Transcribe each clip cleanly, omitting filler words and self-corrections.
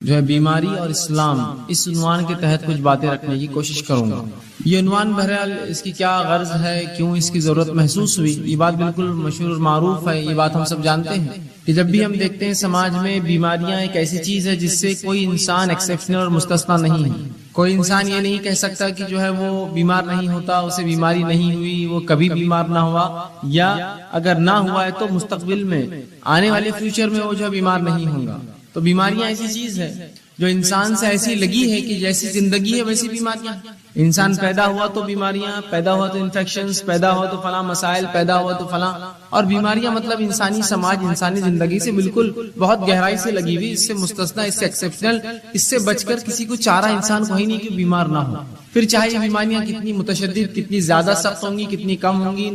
جو ہے بیماری اور اسلام، اس عنوان کے تحت کچھ باتیں رکھنے کی کوشش کروں گا۔ یہ عنوان بہرحال اس کی کیا غرض ہے، کیوں اس کی ضرورت محسوس ہوئی، یہ بات بالکل مشہور اور معروف ہے، یہ بات ہم سب جانتے ہیں کہ جب بھی ہم دیکھتے ہیں سماج میں بیماریاں ایک ایسی چیز ہے جس سے کوئی انسان ایکسیپشنل اور مستثنا نہیں ہے۔ کوئی انسان یہ نہیں کہہ سکتا کہ جو ہے وہ بیمار نہیں ہوتا، اسے بیماری نہیں ہوئی، وہ کبھی بیمار نہ ہوا، یا اگر نہ ہوا ہے تو مستقبل میں آنے والے فیوچر میں وہ جو ہے بیمار نہیں ہوگا۔ تو بیماریاں ایسی چیز ہے جو انسان سے ایسی لگی ہے کہ جیسی زندگی ہے ویسی بیماریاں۔ انسان پیدا ہوا تو بیماریاں، پیدا ہوا تو انفیکشنز، پیدا ہوا تو فلاں مسائل، پیدا ہوا تو فلاں، اور بیماریاں مطلب انسانی سماج، انسانی زندگی سے بالکل بہت گہرائی سے لگی ہوئی، اس سے مستثنا، اس سے ایکسیپشنل، اس سے بچ کر کسی کو چارہ انسان کو ہی نہیں کہ بیمار نہ ہو۔ پھر چاہے یہ بیماریاں کتنی متشدد، کتنی زیادہ سخت ہوں گی، کتنی کم ہوں گی،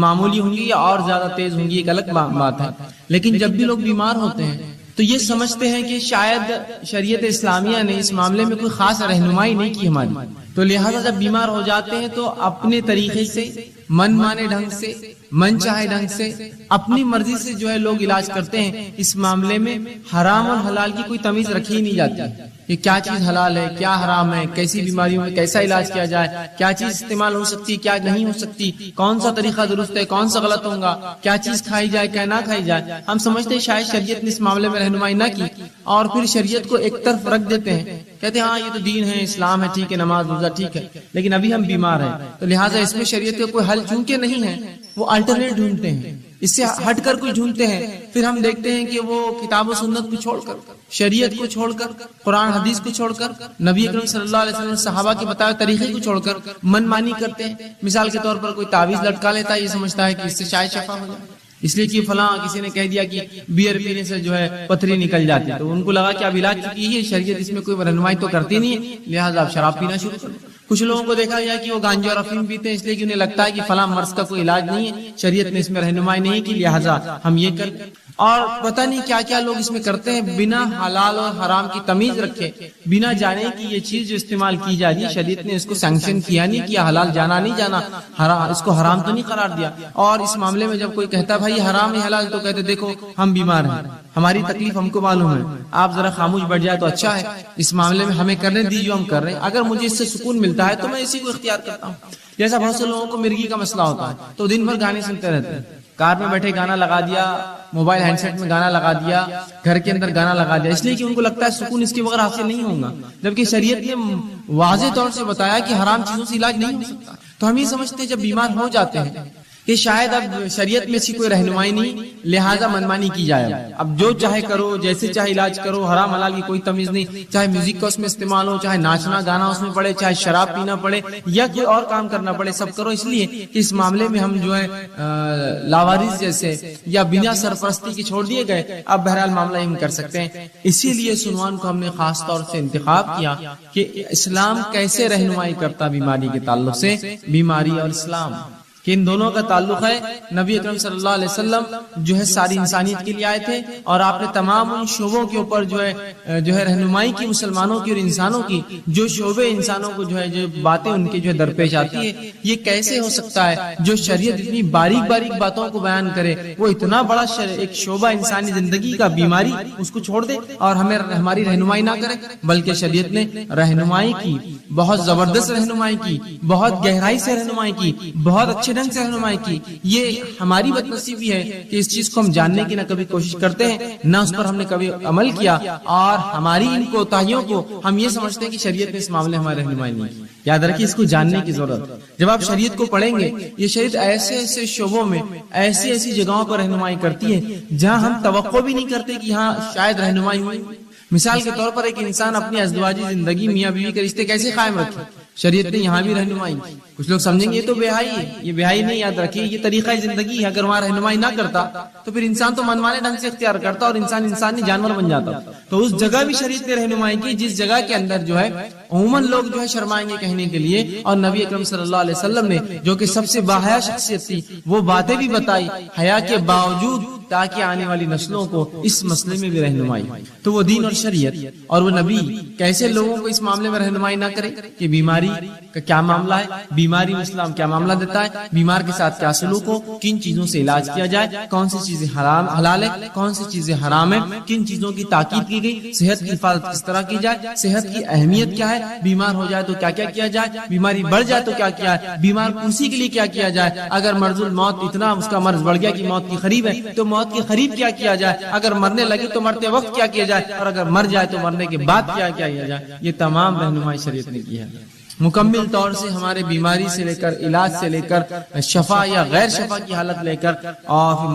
معمولی ہوں گی یا اور زیادہ تیز ہوں گی، ایک الگ بات ہے، لیکن جب بھی لوگ بیمار ہوتے ہیں تو یہ سمجھتے ہیں کہ شاید شریعت اسلامیہ نے اس معاملے میں کوئی خاص رہنمائی نہیں کی ہماری، تو لہٰذا جب بیمار ہو جاتے ہیں تو اپنے طریقے سے، من مانے ڈھنگ سے، من چاہے ڈھنگ سے، اپنی مرضی سے جو ہے لوگ علاج کرتے ہیں۔ اس معاملے میں حرام اور حلال کی کوئی تمیز رکھی ہی نہیں جاتی کہ کیا چیز حلال ہے، کیا حرام ہے، کیسی بیماریوں میں کیسا علاج کیا جائے، کیا چیز استعمال ہو سکتی، کیا نہیں ہو سکتی، کون سا طریقہ درست ہے، کون سا غلط ہوگا، کیا چیز کھائی جائے، کیا نہ کھائی جائے۔ ہم سمجھتے ہیں شاید شریعت نے اس معاملے میں رہنمائی نہ کی، اور پھر شریعت کو ایک طرف رکھ دیتے ہیں، کہتے ہیں ہاں یہ تو دین ہے، اسلام ہے، ٹھیک ہے، نماز روزہ ٹھیک ہے، لیکن ابھی ہم بیمار ہیں تو لہٰذا اس میں شریعت کا کوئی حل چونکہ نہیں ہے، وہ الٹرنیٹ ڈھونڈتے ہیں، اس سے ہٹ کر کوئی ڈھونڈتے ہیں۔ پھر ہم دیکھتے ہیں کہ وہ کتاب و سنت کو چھوڑ کر، شریعت کو چھوڑ کر، قرآن حدیث کو چھوڑ کر، نبی اکرم صلی اللہ علیہ وسلم صحابہ کے بتائے طریقے کو چھوڑ کر من مانی کرتے ہیں۔ مثال کے طور پر کوئی تعویذ لٹکا لیتا ہے، یہ سمجھتا ہے کہ اس سے شاید شفا ہو جائے، اس لیے کہ فلاں کسی نے کہہ دیا کہ بیئر پینے سے جو ہے پتھری نکل جاتی ہے، تو ان کو لگا کہ اب علاج کی ہے شریعت، اس میں کوئی رہنمائی تو کرتی نہیں ہے، لہٰذا آپ شراب پینا شروع کر دیں۔ کچھ لوگوں کو دیکھا گیا کہ وہ گانجا اور افیم پیتے ہیں، اس لیے کہ انہیں لگتا ہے کہ فلاں مرض کا کوئی علاج نہیں ہے، شریعت نے اس میں رہنمائی نہیں کی، لہٰذا ہم یہ کر، اور پتہ نہیں کیا کیا لوگ اس میں کرتے ہیں بنا حلال اور حرام کی تمیز رکھے، بنا جانے کہ یہ چیز جو استعمال کی جا رہی ہے شریعت نے اس کو سینکشن کیا نہیں کیا، حلال جانا نہیں جانا، اس کو حرام تو نہیں قرار دیا۔ اور اس معاملے میں جب کوئی کہتا ہے بھائی حرام ہے حلال، تو کہتے دیکھو ہم بیمار ہیں، ہماری تکلیف ہم کو معلوم ہے، آپ ذرا خاموش بیٹھ جائے تو اچھا ہے، اس معاملے میں ہمیں کرنے دیجیے، ہم کر رہے ہیں، اگر مجھے اس سے سکون ملتا ہے تو میں اسی کو اختیار کرتا ہوں۔ جیسا بہت سے لوگوں کو مرگی کا مسئلہ ہوتا ہے تو دن بھر گانے سنتے رہتے ہیں، کار میں بیٹھے گانا لگا دیا، موبائل ہینڈ سیٹ میں گانا لگا دیا، گھر کے اندر گانا لگا دیا، اس لیے کہ ان کو لگتا ہے سکون اس کے بغیر حاصل نہیں ہوگا، جبکہ شریعت نے واضح طور سے بتایا کہ حرام چیزوں سے علاج نہیں ہو سکتا۔ تو ہم یہ سمجھتے ہیں جب بیمار ہو جاتے ہیں کہ شاید اب شریعت میں ایسی کوئی رہنمائی نہیں، لہٰذا منمانی کی جائے، اب جو چاہے کرو، جیسے چاہے علاج کرو، حرام حلال کی کوئی تمیز نہیں، چاہے میوزک کا اس میں استعمال ہو، چاہے ناچنا گانا اس میں پڑے، چاہے شراب پینا پڑے یا کوئی اور کام کرنا پڑے، سب کرو، اس لیے کہ اس معاملے میں ہم جو ہے لاوارث جیسے یا بنا سرپرستی کے چھوڑ دیے گئے، اب بہرحال معاملہ ہم کر سکتے ہیں۔ اسی لیے اس عنوان کو ہم نے خاص طور سے انتخاب کیا کہ اسلام کیسے رہنمائی کرتا بیماری کے تعلق سے، بیماری اور اسلام کہ ان دونوں کا تعلق ہے۔ نبی اکرم صلی اللہ علیہ وسلم جو ہے ساری انسانیت کے لیے آئے تھے، اور آپ نے تمام ان شعبوں کے اوپر جو ہے رہنمائی کی، مسلمانوں کی اور انسانوں کی، جو شعبے انسانوں کو جو ہے جو باتیں ان کی جو ہے درپیش آتی ہے، یہ کیسے ہو سکتا ہے جو شریعت اتنی باریک باریک باتوں کو بیان کرے، وہ اتنا بڑا ایک شعبہ انسانی زندگی کا بیماری اس کو چھوڑ دے اور ہمیں ہماری رہنمائی نہ کرے، بلکہ شریعت نے رہنمائی کی، بہت زبردست رہنمائی کی، بہت گہرائی سے رہنمائی کی، بہت اچھے ڈھنگ سے رہنمائی کی۔ یہ ہماری بد نصیبی ہے کہ اس چیز کو ہم جاننے کی نہ کبھی کوشش کرتے ہیں، نہ اس پر ہم نے کبھی عمل کیا، اور ہماری ان کوتاہیوں کو ہم یہ سمجھتے ہیں کہ شریعت نے اس معاملے ہماری رہنمائی نہیں کی۔ یاد رکھیے اس کو جاننے کی ضرورت۔ جب آپ شریعت کو پڑھیں گے، یہ شریعت ایسے ایسے شعبوں میں، ایسی ایسی جگہوں پر رہنمائی کرتی ہے جہاں ہم توقع بھی نہیں کرتے کہ ہاں شاید رہنمائی ہوئی۔ مثال کے طور پر ایک انسان اپنی ازدواجی زندگی، میاں بیوی کے رشتے کیسے قائم رکھے، شریعت نے یہاں بھی رہنمائی کی۔ کچھ لوگ سمجھیں گے یہ تو بے حیائی ہے، یہ بے حیائی نہیں، یاد رکھیے یہ طریقہ زندگی ہے۔ اگر وہاں رہنمائی نہ کرتا تو پھر انسان تو منمانے ڈھنگ سے اختیار کرتا اور انسان نہیں جانور بن جاتا۔ تو اس جگہ بھی شریعت نے رہنمائی کی جس جگہ کے اندر جو ہے عموماً لوگ جو ہے شرمائیں گے کہنے کے لیے، اور نبی اکرم صلی اللہ علیہ وسلم نے جو کہ سب سے باحیا شخصیت تھی، وہ باتیں بھی بتائی حیا کے باوجود، تاکہ آنے والی نسلوں کو اس مسئلے میں بھی رہنمائی. تو وہ دین اور شریعت اور وہ نبی کیسے لوگوں کو اس معاملے میں رہنمائی نہ کرے کہ بیماری کا کیا معاملہ ہے, بیماری میں اسلام کیا معاملہ دیتا ہے, بیمار کے ساتھ کیا سلوک ہو, کن چیزوں سے علاج کیا جائے, کون سی چیزیں حلال ہے, کون سی چیزیں حرام ہے, کن چیزوں کی تاکید کی گئی, صحت کی حفاظت کس طرح کی جائے, صحت کی اہمیت کیا ہے, بیمار ہو جائے تو کیا کیا کیا جائے, بیماری بڑھ جائے تو کیا کیا ہے, بیمار کرسی کے لیے کیا کیا جائے, اگر مرض الموت اتنا اس کا مرض بڑھ گیا کہ موت کی قریب ہے تو موت کے قریب کیا کیا جائے, اگر مرنے لگے تو مرتے وقت کیا کیا جائے, اور اگر مر جائے تو مرنے کے بعد کیا کیا جائے. یہ تمام رہنمائی شریعت نے کی ہے. مکمل طور سے ہمارے بیماری سے لے کر علاج سے لے کر شفا یا غیر شفا کی حالت لے کر اور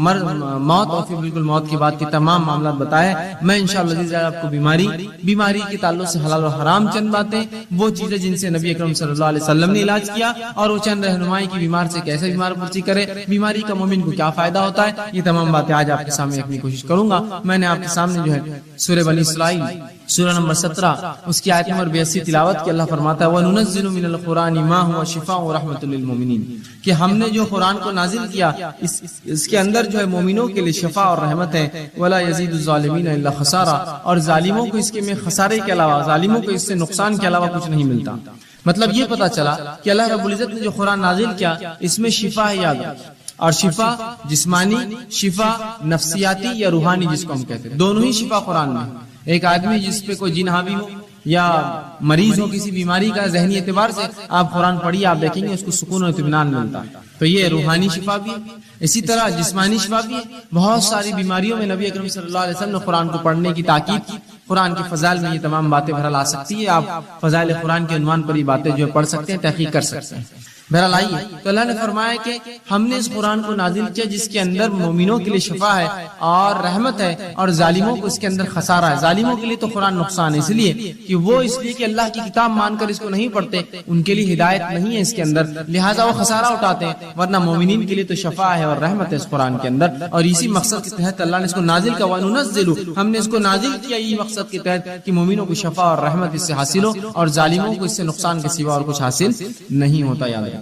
موت اور پھر بالکل موت کے بعد کے تمام معاملات بتائے. میں انشاءاللہ آپ کو بیماری کے تعلق سے حلال و حرام چند باتیں, وہ چیزیں جن سے نبی اکرم صلی اللہ علیہ وسلم نے علاج کیا, اور وہ چند رہنمائی کی بیمار سے کیسے بیمار پرسی کرے, بیماری کا مومن کو کیا فائدہ ہوتا ہے, یہ تمام باتیں آج آپ کے سامنے رکھنے کی کوشش کروں گا. میں نے آپ کے سامنے جو ہے سورہ بنی اسرائیل سورہ نمبر 17 اس کی آیت نمبر 82 تلاوت کی. اللہ فرماتا ہے وَنُنَزِّلُ مِنَ الْقُرْآنِ مَا هُوَ شِفَاءٌ وَرَحْمَةٌ لِّلْمُؤْمِنِينَ, کہ ہم نے جو قرآن کو نازل کیا اس کے اندر جو ہے مومنوں کے لیے شفا اور رحمت ہے. وَلَا يَزِيدُ الظَّالِمِينَ إِلَّا خَسَارًا, اور ظالموں کو اس کے میں خسارے کے علاوہ, ظالموں کو اس سے نقصان کے علاوہ کچھ نہیں ملتا. مطلب یہ پتا چلا کہ اللہ رب العزت نے جو قرآن نازل کیا اس میں شفا ہے, یاد رکھیں, اور شفا جسمانی, شفا نفسیاتی یا روحانی جس کو ہم کہتے ہیں, دونوں ہی شفا قرآن میں. ایک آدمی جس پہ کوئی جن حاوی ہو یا مریض ہو کسی بیماری کا, ذہنی اعتبار سے آپ قرآن پڑھیے, آپ دیکھیں گے اس کو سکون اور اطمینان ملتا ہے. تو یہ روحانی شفا بھی ہے. اسی طرح جسمانی شفا بھی ہے. بہت ساری بیماریوں میں نبی اکرم صلی اللہ علیہ وسلم نے قرآن کو پڑھنے کی تاکید کی. قرآن کے فضائل میں یہ تمام باتیں بہرحال آ سکتی ہے. آپ فضائل قرآن کے عنوان پر یہ باتیں جو پڑھ سکتے ہیں, تحقیق کر سکتے ہیں. بہرحال آئیے, تو اللہ نے فرمایا کہ ہم نے اس قرآن کو نازل کیا جس کے اندر مومنوں کے لیے شفا ہے اور رحمت ہے, اور ظالموں کو اس کے اندر خسارہ ہے. ظالموں کے لیے تو قرآن نقصان ہے, اس لیے کہ وہ اس لیے کہ اللہ کی کتاب مان کر اس کو نہیں پڑھتے, ان کے لیے ہدایت نہیں ہے اس کے اندر, لہٰذا وہ خسارہ اٹھاتے ہیں. ورنہ مومنین کے لیے تو شفا ہے اور رحمت ہے اس قرآن کے اندر, اور اسی مقصد کے تحت اللہ نے اس کو نازل کیا. وَنُنَزِّلُ, ہم نے اس کو نازل کیا یہ مقصد کے تحت کہ مومنوں کو شفا اور رحمت اس سے حاصل ہو, اور ظالموں کو اس سے نقصان کے سوا اور کچھ حاصل نہیں ہوتا. یاد رکھیے.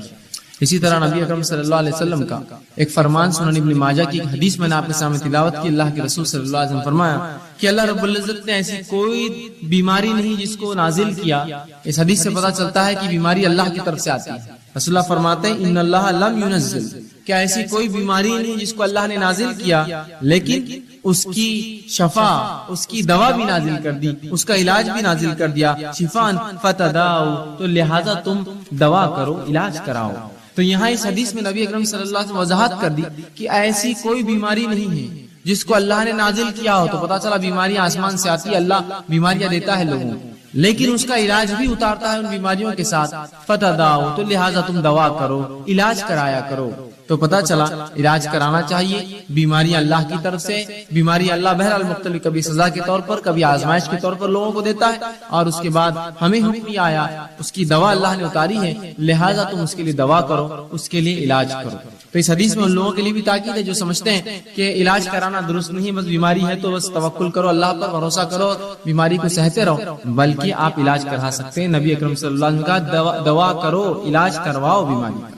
اسی طرح نبی اکرم صلی اللہ علیہ وسلم کا ایک فرمان سنن ابن ماجہ کی ایک حدیث میں نے آپ کے سامنے تلاوت کی. اللہ کے رسول صلی اللہ علیہ وسلم فرمایا کہ اللہ رب العزت نے ایسی کوئی بیماری نہیں جس کو نازل کیا. اس حدیث سے پتہ چلتا ہے کہ بیماری اللہ کی طرف سے آتی ہے. رسول اللہ فرماتے ہیں ان اللہ لم ينزل, کیا ایسی کوئی بیماری نہیں جس کو اللہ نے نازل کیا لیکن اس کی شفا, اس کی دوا بھی نازل کر دی, اس کا علاج بھی نازل کر دیا. شفان فتداؤ, تو لہذا تم دوا کرو, علاج کراؤ. تو یہاں اس حدیث میں نبی اکرم صلی اللہ علیہ وسلم وضاحت کر دی کہ ایسی کوئی بیماری نہیں ہے جس کو اللہ نے نازل کیا ہو. تو پتا چلا بیماریاں آسمان سے آتی ہے, اللہ بیماریاں دیتا ہے لوگوں کو, لیکن اس کا علاج بھی اتارتا ہے ان بیماریوں کے ساتھ. فتداؤ, تو لہٰذا تم دوا کرو, علاج کرایا کرو. تو پتا چلا علاج کرانا چاہیے. بیماریاں اللہ کی طرف سے, بیماری اللہ بہرحال مختلف, کبھی سزا کے طور پر, کبھی آزمائش کے طور پر لوگوں کو دیتا ہے, اور اس کے بعد ہمیں حکم یہ آیا, اس کی دوا اللہ نے اتاری ہے, لہٰذا تم اس کے لیے دوا کرو, اس کے لیے علاج کرو. تو اس حدیث میں ان لوگوں کے لیے بھی تاکید ہے جو سمجھتے ہیں کہ علاج کرانا درست نہیں, بس بیماری ہے تو بس توکل کرو, اللہ پر بھروسہ کرو, بیماری کو سہتے رہو, بلکہ آپ علاج کرا سکتے ہیں. نبی اکرم صلی اللہ علیہ وسلم کا دوا کرو, علاج کرواؤ بیماری کا.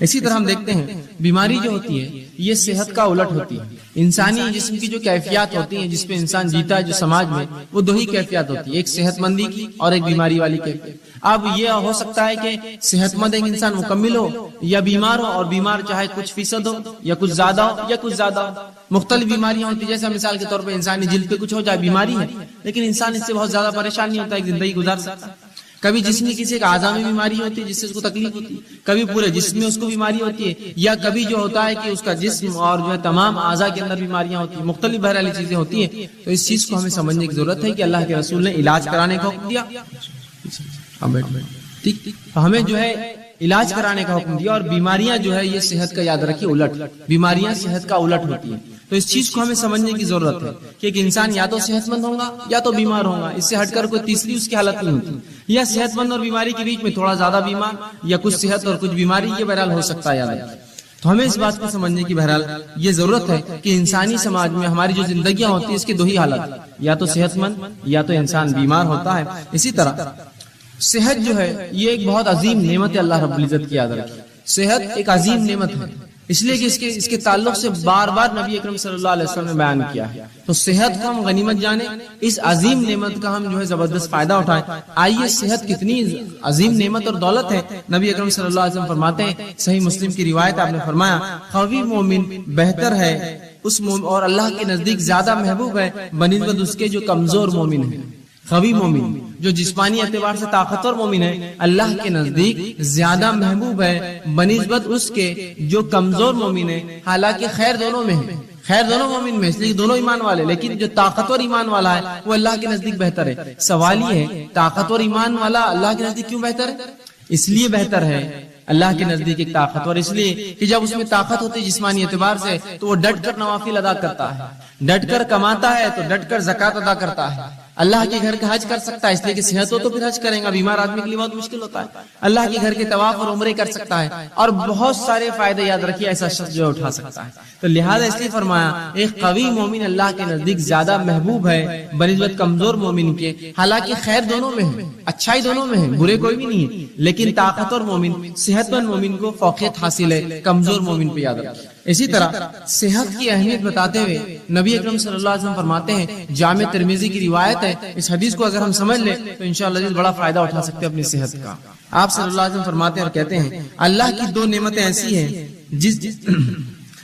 اسی طرح ہم دیکھتے ہیں بیماری جو ہوتی ہے یہ صحت کا الٹ ہوتی ہے. انسانی جسم کی جو کیفیات ہوتی ہیں جس پہ انسان جیتا ہے جو سماج میں, وہ دو ہی کیفیات ہوتی ہے, ایک صحت مندی کی اور ایک بیماری والی کیفیت. اب یہ ہو سکتا ہے کہ صحت مند ایک انسان مکمل ہو یا بیمار ہو, اور بیمار چاہے کچھ فیصد ہو یا کچھ زیادہ ہو یا کچھ زیادہ ہو. مختلف بیماریاں ہوتی ہیں, جیسے مثال کے طور پہ انسانی جلد پہ کچھ ہو جائے, بیماری ہے, لیکن انسان اس سے بہت زیادہ پریشان نہیں ہوتا, ایک زندگی گزار سکتا ہے. کبھی جسم کی کسی ایک اعضاء میں بیماری ہوتی ہے جس سے اس کو تکلیف ہوتی ہے, کبھی پورے جسم میں اس کو بیماری ہوتی ہے, یا کبھی جو ہوتا ہے کہ اس کا جسم اور جو ہے تمام اعضاء کے اندر بیماریاں ہوتی ہیں, مختلف بہرحال چیزیں ہوتی ہیں. تو اس چیز کو ہمیں سمجھنے کی ضرورت ہے کہ اللہ کے رسول نے علاج کرانے کا حکم دیا, ٹھیک, ہمیں جو ہے علاج کرانے کا حکم دیا, اور بیماریاں جو ہے یہ صحت کا, یاد رکھیے, الٹ بیماریاں صحت کا الٹ ہوتی ہیں. تو اس چیز کو ہمیں سمجھنے کی ضرورت ہے کہ ایک انسان یا تو صحت مند ہوگا یا تو بیمار ہوگا, اس سے ہٹ کر کوئی تیسری اس کی حالت نہیں ہوتی, یا صحت مند اور بیماری کے بیچ میں تھوڑا زیادہ بیمار, یا کچھ صحت اور کچھ بیماری, یہ بہرحال ہو سکتا ہے. یاد رکھیے. تو ہمیں اس بات کو سمجھنے کی بہرحال یہ ضرورت ہے کہ انسانی سماج میں ہماری جو زندگیاں ہوتی ہیں اس کی دو ہی حالت, یا تو صحت مند یا تو انسان بیمار ہوتا ہے. اسی طرح صحت جو ہے یہ ایک بہت عظیم نعمت ہے اللہ رب العزت کی. یاد رکھیے, صحت ایک عظیم نعمت ہے. اس لیے کہ اس کے تعلق سے بار بار نبی اکرم صلی اللہ علیہ وسلم نے بیان کیا ہے. تو صحت کو ہم غنیمت جانیں, اس عظیم نعمت کا ہم جو ہے زبردست فائدہ اٹھائیں. آئیے صحت کتنی عظیم نعمت اور دولت ہے. نبی اکرم صلی اللہ علیہ وسلم فرماتے ہیں, صحیح مسلم کی روایت, آپ نے فرمایا قوی مومن بہتر ہے اس اور اللہ کے نزدیک زیادہ محبوب ہے بنسبت اس کے جو کمزور مومن ہے. قوی مومن جو جسمانی اعتبار سے طاقتور مومن ہے, اللہ کے نزدیک زیادہ محبوب ہے بنسبت اس کے جو کمزور مومن ہے. حالانکہ خیر دونوں میں ہے, خیر دونوں مومن میں, اس لیے دونوں ایمان والے, لیکن جو طاقتور ایمان والا ہے وہ اللہ کے نزدیک بہتر ہے. سوال یہ ہے طاقتور ایمان والا اللہ کے نزدیک کیوں بہتر ہے؟ اس لیے بہتر ہے اللہ کے نزدیک ایک طاقتور, اس لیے کہ جب اس میں طاقت ہوتی ہے جسمانی اعتبار سے تو وہ ڈٹ کر نوافل ادا کرتا ہے, ڈٹ کر کماتا ہے تو ڈٹ کر زکات ادا کرتا ہے. اللہ کے گھر کا حج کر سکتا ہے, اس لیے کہ صحت ہو تو پھر حج کریں گا, بیمار آدمی کے لیے بہت مشکل ہوتا ہے. اللہ کے گھر کے طواف اور عمرے کر سکتا ہے, اور بہت سارے فائدے یاد رکھیے ایسا شخص جو اٹھا سکتا ہے. تو لہذا اس لیے فرمایا ایک قوی مومن اللہ کے نزدیک زیادہ محبوب ہے بنسبت کمزور مومن کے. حالانکہ خیر دونوں میں ہے, اچھائی دونوں میں ہے, برے کوئی بھی نہیں ہے, لیکن طاقتور مومن صحت مند مومن کو فوقیت حاصل ہے کمزور مومن پہ, یاد رکھیے. اسی طرح صحت کی اہمیت بتاتے ہوئے نبی اکرم صلی اللہ علیہ وسلم فرماتے ہیں, جامع ترمذی کی روایت ہے, اس حدیث کو اگر ہم سمجھ لیں تو انشاءاللہ بڑا فائدہ اٹھا سکتے ہیں اپنی صحت کا. آپ صلی اللہ علیہ وسلم فرماتے ہیں اور کہتے ہیں اللہ کی دو نعمتیں ایسی ہیں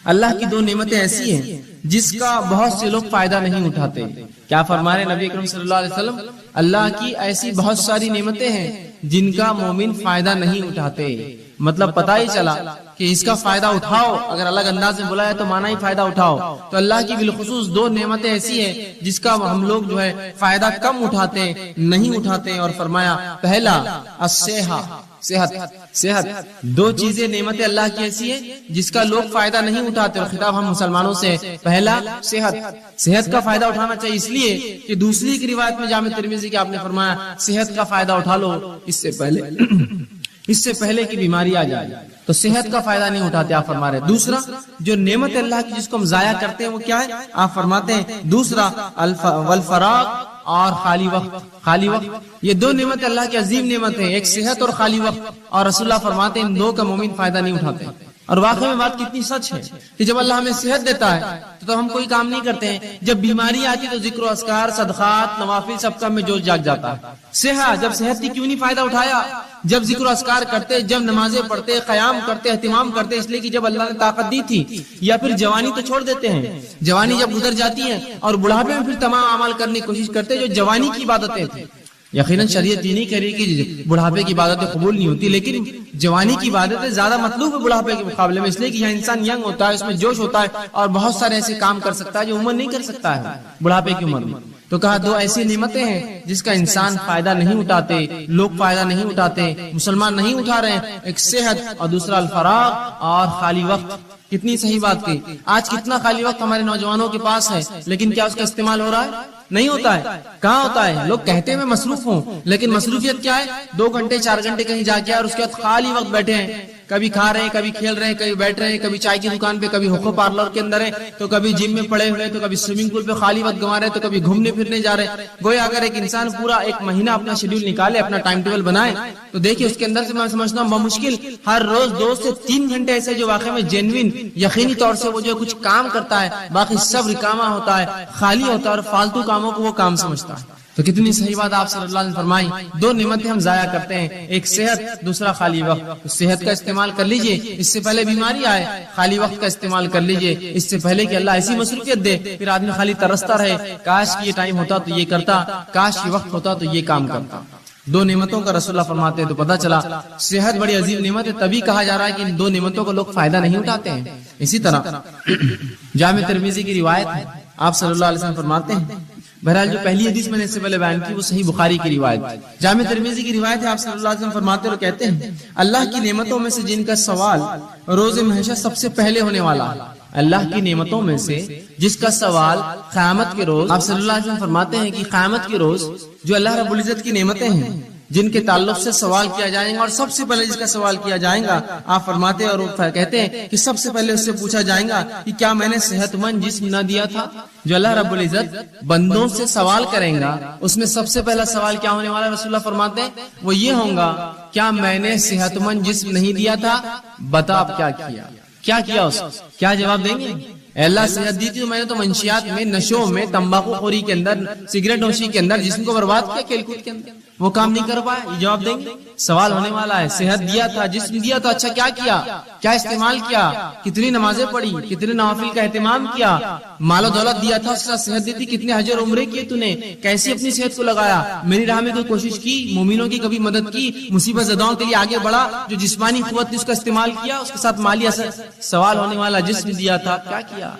اللہ کی دو نعمتیں ایسی ہیں جس کا بہت سے لوگ فائدہ نہیں اٹھاتے. کیا فرما رہے نبی اکرم صلی اللہ علیہ وسلم؟ اللہ کی ایسی بہت ساری نعمتیں ہیں جن کا مومن فائدہ نہیں اٹھاتے. مطلب پتہ ہی چلا کہ اس کا فائدہ اٹھاؤ, اگر الگ انداز میں بلایا تو مانا ہی فائدہ اٹھاؤ. تو اللہ کی بالخصوص دو نعمتیں ایسی ہیں جس کا ہم لوگ جو ہے فائدہ کم اٹھاتے نہیں اٹھاتے. اور فرمایا پہلا صحت. دو چیزیں نعمتیں اللہ کی ایسی ہیں جس کا لوگ فائدہ نہیں اٹھاتے, اور خطاب ہم مسلمانوں سے. پہلا صحت کا فائدہ اٹھانا چاہیے, اس لیے کہ دوسری کی روایت میں جامع ترمذی کی آپ نے فرمایا صحت کا فائدہ اٹھا لو اس سے پہلے کی بیماری آ جائے. تو صحت کا فائدہ نہیں اٹھاتے آپ فرما رہے. دوسرا جو نعمت اللہ کی جس کو ہم ضائع کرتے ہیں وہ کیا ہے؟ آپ فرماتے ہیں دوسرا والفراغ اور خالی وقت. یہ دو نعمت اللہ کی عظیم نعمت ہیں, ایک صحت اور خالی وقت. اور رسول اللہ فرماتے ہیں ان دو کا مومن فائدہ نہیں اٹھاتے. اور واقعی میں بات کتنی سچ ہے کہ جب اللہ ہمیں صحت دیتا ہے تو ہم کوئی کام نہیں کرتے ہیں, جب بیماری آتی تو ذکر و اذکار, صدقات, نوافل سب کا میں جوش جاگ جاتا ہے. جب صحت کی کیوں نہیں فائدہ اٹھایا؟ جب ذکر و اذکار کرتے, جب نمازیں پڑھتے, قیام کرتے, اہتمام کرتے, اس لیے کہ جب اللہ نے طاقت دی تھی. یا پھر جوانی تو چھوڑ دیتے ہیں, جوانی جب گزر جاتی ہے اور بڑھاپے میں پھر تمام اعمال کرنے کی کوشش کرتے جو جوانی کی عبادتیں تھیں. یقیناً شریعت یہ نہیں کہہ رہی کہ بڑھاپے کی عبادتیں قبول نہیں ہوتی, لیکن جوانی کی عبادتیں زیادہ مطلوب ہے بڑھاپے کے مقابلے میں, اس لیے کہ یہاں انسان ینگ ہوتا ہے, اس میں جوش ہوتا ہے, اور بہت سارے ایسے کام کر سکتا ہے جو عمر نہیں کر سکتا ہے بڑھاپے کی عمر میں. تو کہا دو ایسی نعمتیں ہیں جس کا انسان فائدہ نہیں اٹھاتے, لوگ فائدہ نہیں اٹھاتے, مسلمان نہیں اٹھا رہے ہیں. ایک صحت اور دوسرا الفراغ اور خالی وقت. کتنی صحیح بات کی. آج کتنا خالی وقت ہمارے نوجوانوں کے پاس ہے, لیکن کیا اس کا استعمال ہو رہا ہے؟ نہیں ہوتا ہے. کہاں ہوتا ہے؟ لوگ کہتے ہیں میں مصروف ہوں, لیکن مصروفیت کیا ہے؟ 2 گھنٹے 4 گھنٹے کہیں جا کے اور اس کے بعد خالی وقت بیٹھے ہیں, کبھی کھا رہے ہیں, کبھی کھیل رہے ہیں, کبھی بیٹھ رہے ہیں, کبھی چائے کی دکان پہ, کبھی ہوکو پارلر کے اندر ہے, تو کبھی جم میں پڑے ہوئے, تو کبھی سوئمنگ پول پہ خالی وقت گنوا رہے, تو کبھی گھومنے پھرنے جا رہے ہیں. گویا اگر ایک انسان پورا 1 مہینہ اپنا شیڈول نکالے, اپنا ٹائم ٹیبل بنائے, تو دیکھیے اس کے اندر سے میں سمجھتا ہوں بمشکل ہر روز 2 سے 3 گھنٹے ایسے جو واقعی میں جینوین یقینی طور سے وہ جو کچھ کام کرتا ہے, باقی سب رکامہ ہوتا ہے, خالی ہوتا ہے, اور فالتو کاموں کو وہ کام سمجھتا ہے. تو کتنی صحیح بات آپ صلی اللہ علیہ وسلم فرمائی. 2 نعمتیں ہم ضائع کرتے ہیں, ایک صحت, دوسرا خالی وقت. صحت کا استعمال کر لیجئے اس سے پہلے بیماری آئے, خالی وقت کا استعمال کر لیجئے اس سے پہلے کہ اللہ ایسی مصروفیت دے پھر آدمی خالی ترستا رہے, کاش یہ ٹائم ہوتا تو یہ کرتا, کاش یہ وقت ہوتا تو یہ کام کرتا. 2 نعمتوں کا رسول اللہ فرماتے ہیں. تو پتہ چلا صحت بڑی عظیم نعمت ہے, تبھی کہا جا رہا ہے کہ ان 2 نعمتوں کو لوگ فائدہ نہیں اٹھاتے ہیں. اسی طرح جامع ترمذی کی روایت ہے, آپ صلی اللہ علیہ وسلم فرماتے ہیں, بہرحال جو پہلی حدیث میں نے اس سے پہلے بیان کی وہ صحیح بخاری کی روایت ہے, جامع ترمذی کی روایت ہے. آپ صلی اللہ علیہ وسلم فرماتے اور کہتے ہیں اللہ کی نعمتوں میں سے جن کا سوال روز محشر سب سے پہلے ہونے والا ہے. اللہ کی نعمتوں میں سے جس کا سوال قیامت کے روز, آپ صلی اللہ علیہ وسلم فرماتے ہیں کہ قیامت کے روز جو اللہ رب العزت کی نعمتیں ہیں جن کے تعلق سے سوال کیا جائے گا, اور سب سے پہلے جس کا سوال کیا جائے گا, آپ فرماتے اور کہتے ہیں کہ سب سے پہلے اس سے پوچھا جائے گا کہ کیا میں نے صحت مند جسم نہ دیا تھا. جو اللہ رب العزت بندوں سے سوال کریں گا اس میں سب سے پہلا سوال کیا ہونے والا ہے, رسول اللہ فرماتے ہیں وہ یہ ہوگا کیا میں نے صحت مند جسم نہیں دیا تھا, بتا اب کیا کیا. کیا کیا اس کا؟ کیا جواب دیں گے؟ اللہ صحت دی تھی تو میں نے تو منشیات میں، نشوں میں، تمباکو خوری کے اندر، سگریٹ نوشی کے اندر جسم کو برباد کیا، کھیل کود کے اندر وہ کام نہیں کر پائے. یہ جواب دیں گے؟ سوال ہونے والا ہے. صحت دیا تھا، جسم دیا تھا، اچھا کیا کیا، کیا استعمال کیا، کتنی نمازیں پڑھی، کتنے نوافل کا اہتمام کیا، مال و دولت دیا تھا، اس کے ساتھ صحت دی تھی، کتنے حج اور عمرے کیے تو نے، کیسے اپنی صحت کو لگایا، میری راہ میں کوئی کوشش کی، مومنوں کی کبھی مدد کی، مصیبت زداؤں کے لیے آگے بڑھا، جو جسمانی قوت تھی اس کا استعمال کیا، اس کے ساتھ مالی اثر. سوال ہونے والا جسم دیا تھا، کیا کیا،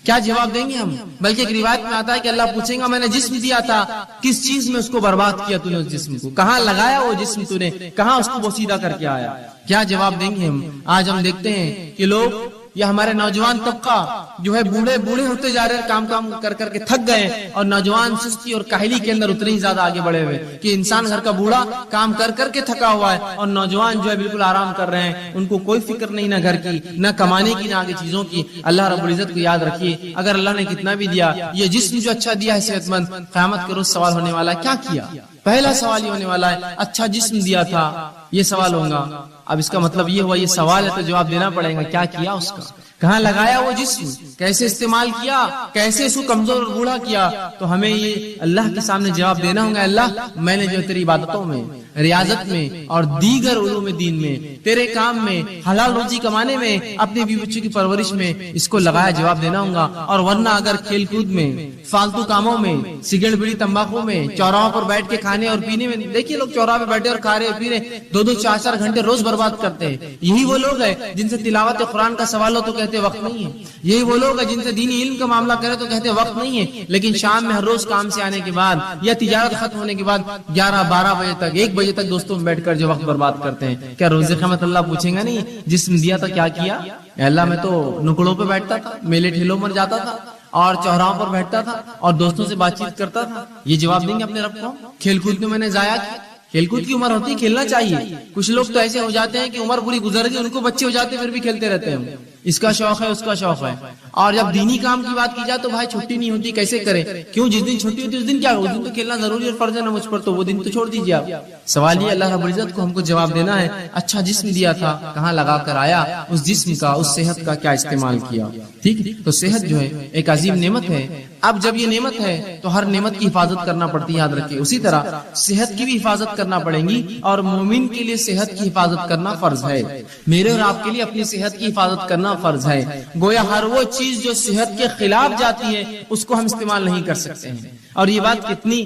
کیا جواب دیں گے ہم؟ بلکہ ایک روایت میں آتا ہے کہ اللہ پوچھیں گا میں نے جسم دیا تھا، کس چیز میں اس کو برباد کیا تو نے، اس جسم کو کہاں لگایا، وہ جسم تو نے کہاں اس کو بوسیدہ کر کے آیا. کیا جواب دیں گے ہم؟ آج ہم دیکھتے ہیں کہ لوگ یا ہمارے نوجوان طبقہ جو ہے بوڑھے ہوتے جا رہے ہیں، کام کر کے تھک گئے، اور نوجوان سستی اور کاہلی کے اندر اتنے ہی زیادہ آگے بڑھے ہوئے کہ انسان گھر کا بوڑھا کام کر کے تھکا ہوا ہے، اور نوجوان جو ہے بالکل آرام کر رہے ہیں، ان کو کوئی فکر نہیں، نہ گھر کی، نہ کمانے کی، نہ آگے چیزوں کی. اللہ رب العزت کو یاد رکھیے، اگر اللہ نے کتنا بھی دیا، یہ جسم جو اچھا دیا ہے صحت مند، قیامت کے روز سوال ہونے والا ہے کیا کیا. پہلا سوال یہ ہونے والا ہے اچھا جسم دیا تھا، یہ سوال ہوگا. اب اس کا مطلب یہ ہوا یہ سوال ہے تو جواب دینا پڑے گا، کیا کیا اس کا، کہاں لگایا وہ جسم، کیسے استعمال کیا، کیسے اس کو کمزور اور بوڑھا کیا. تو ہمیں یہ اللہ کے سامنے جواب دینا ہوگا، اللہ میں نے جو تیری عبادتوں میں، ریاضت میں اور دیگر علوم دین میں، تیرے کام میں، حلال روزی کمانے میں، اپنے بیوی بچوں کی پرورش میں اس کو لگایا، جواب دینا ہوگا. اور ورنہ اگر کھیل کود میں، فالتو کاموں میں، سگریٹ بیڑی تمباکو میں، چوراہوں پر بیٹھ کے کھانے اور پینے میں، دیکھیے لوگ چوراہے پہ بیٹھے اور کھا رہے اور پی رہے، 2-2 4-4 گھنٹے روز برباد کرتے ہیں. یہی وہ لوگ ہیں جن سے تلاوت قرآن کا سوال ہو تو کہتے وقت نہیں ہے. یہی وہ لوگ ہیں جن سے دینی علم کا معاملہ کرے تو کہتے وقت نہیں ہے. لیکن شام میں ہر روز کام سے آنے کے بعد یا تجارت ختم ہونے کے بعد 11-12 بجے تک، 1 بجے تک دوستوں میں بیٹھ کر جو وقت برباد کرتے ہیں. کیا روز قیامت اللہ پوچھیں گا نہیں جسم دیا تھا کیا کیا؟ اللہ میں تو نکڑوں پہ بیٹھتا تھا، میلے ٹھیلوں پر جاتا تھا اور چوراہوں پر بیٹھتا تھا اور دوستوں سے بات چیت کرتا تھا. یہ جواب دیں گے اپنے رب کو؟ کھیل کود میں نے ضائع کیا. کھیل کود کی عمر ہوتی ہے، کھیلنا چاہیے. کچھ لوگ تو ایسے ہو جاتے ہیں کہ عمر پوری گزر گئی، ان کو بچے ہو جاتے ہیں پھر بھی کھیلتے رہتے ہیں، اس کا شوق ہے اس کا شوق ہے. اور جب دینی کام کی بات کی جائے تو بھائی چھٹی نہیں ہوتی، کیسے کریں؟ کیوں؟ جس دن چھٹی ہوتی ہے اس دن کیا، اس دن تو کھیلنا ضروری اور فرض ہے نا مجھ پر، تو وہ دن تو چھوڑ دیجیے آپ. سوال یہ اللہ رب العزت کو ہم کو جواب دینا ہے اچھا جسم دیا تھا، کہاں لگا کر آیا، اس جسم کا، اس صحت کا کیا استعمال کیا. ٹھیک، تو صحت جو ہے ایک عظیم نعمت ہے. اب جب یہ نعمت ہے تو ہر نعمت کی حفاظت کرنا پڑتی ہے، یاد رکھیے. اسی طرح صحت کی بھی حفاظت کرنا پڑے گی، اور مومن کے لیے صحت کی حفاظت کرنا فرض ہے. میرے اور آپ کے لیے اپنی صحت کی حفاظت کرنا فرض ہے. گویا ہر وہ چیز جو صحت کے خلاف جاتی ہے اس کو ہم استعمال نہیں کر سکتے ہیں. اور یہ بات کتنی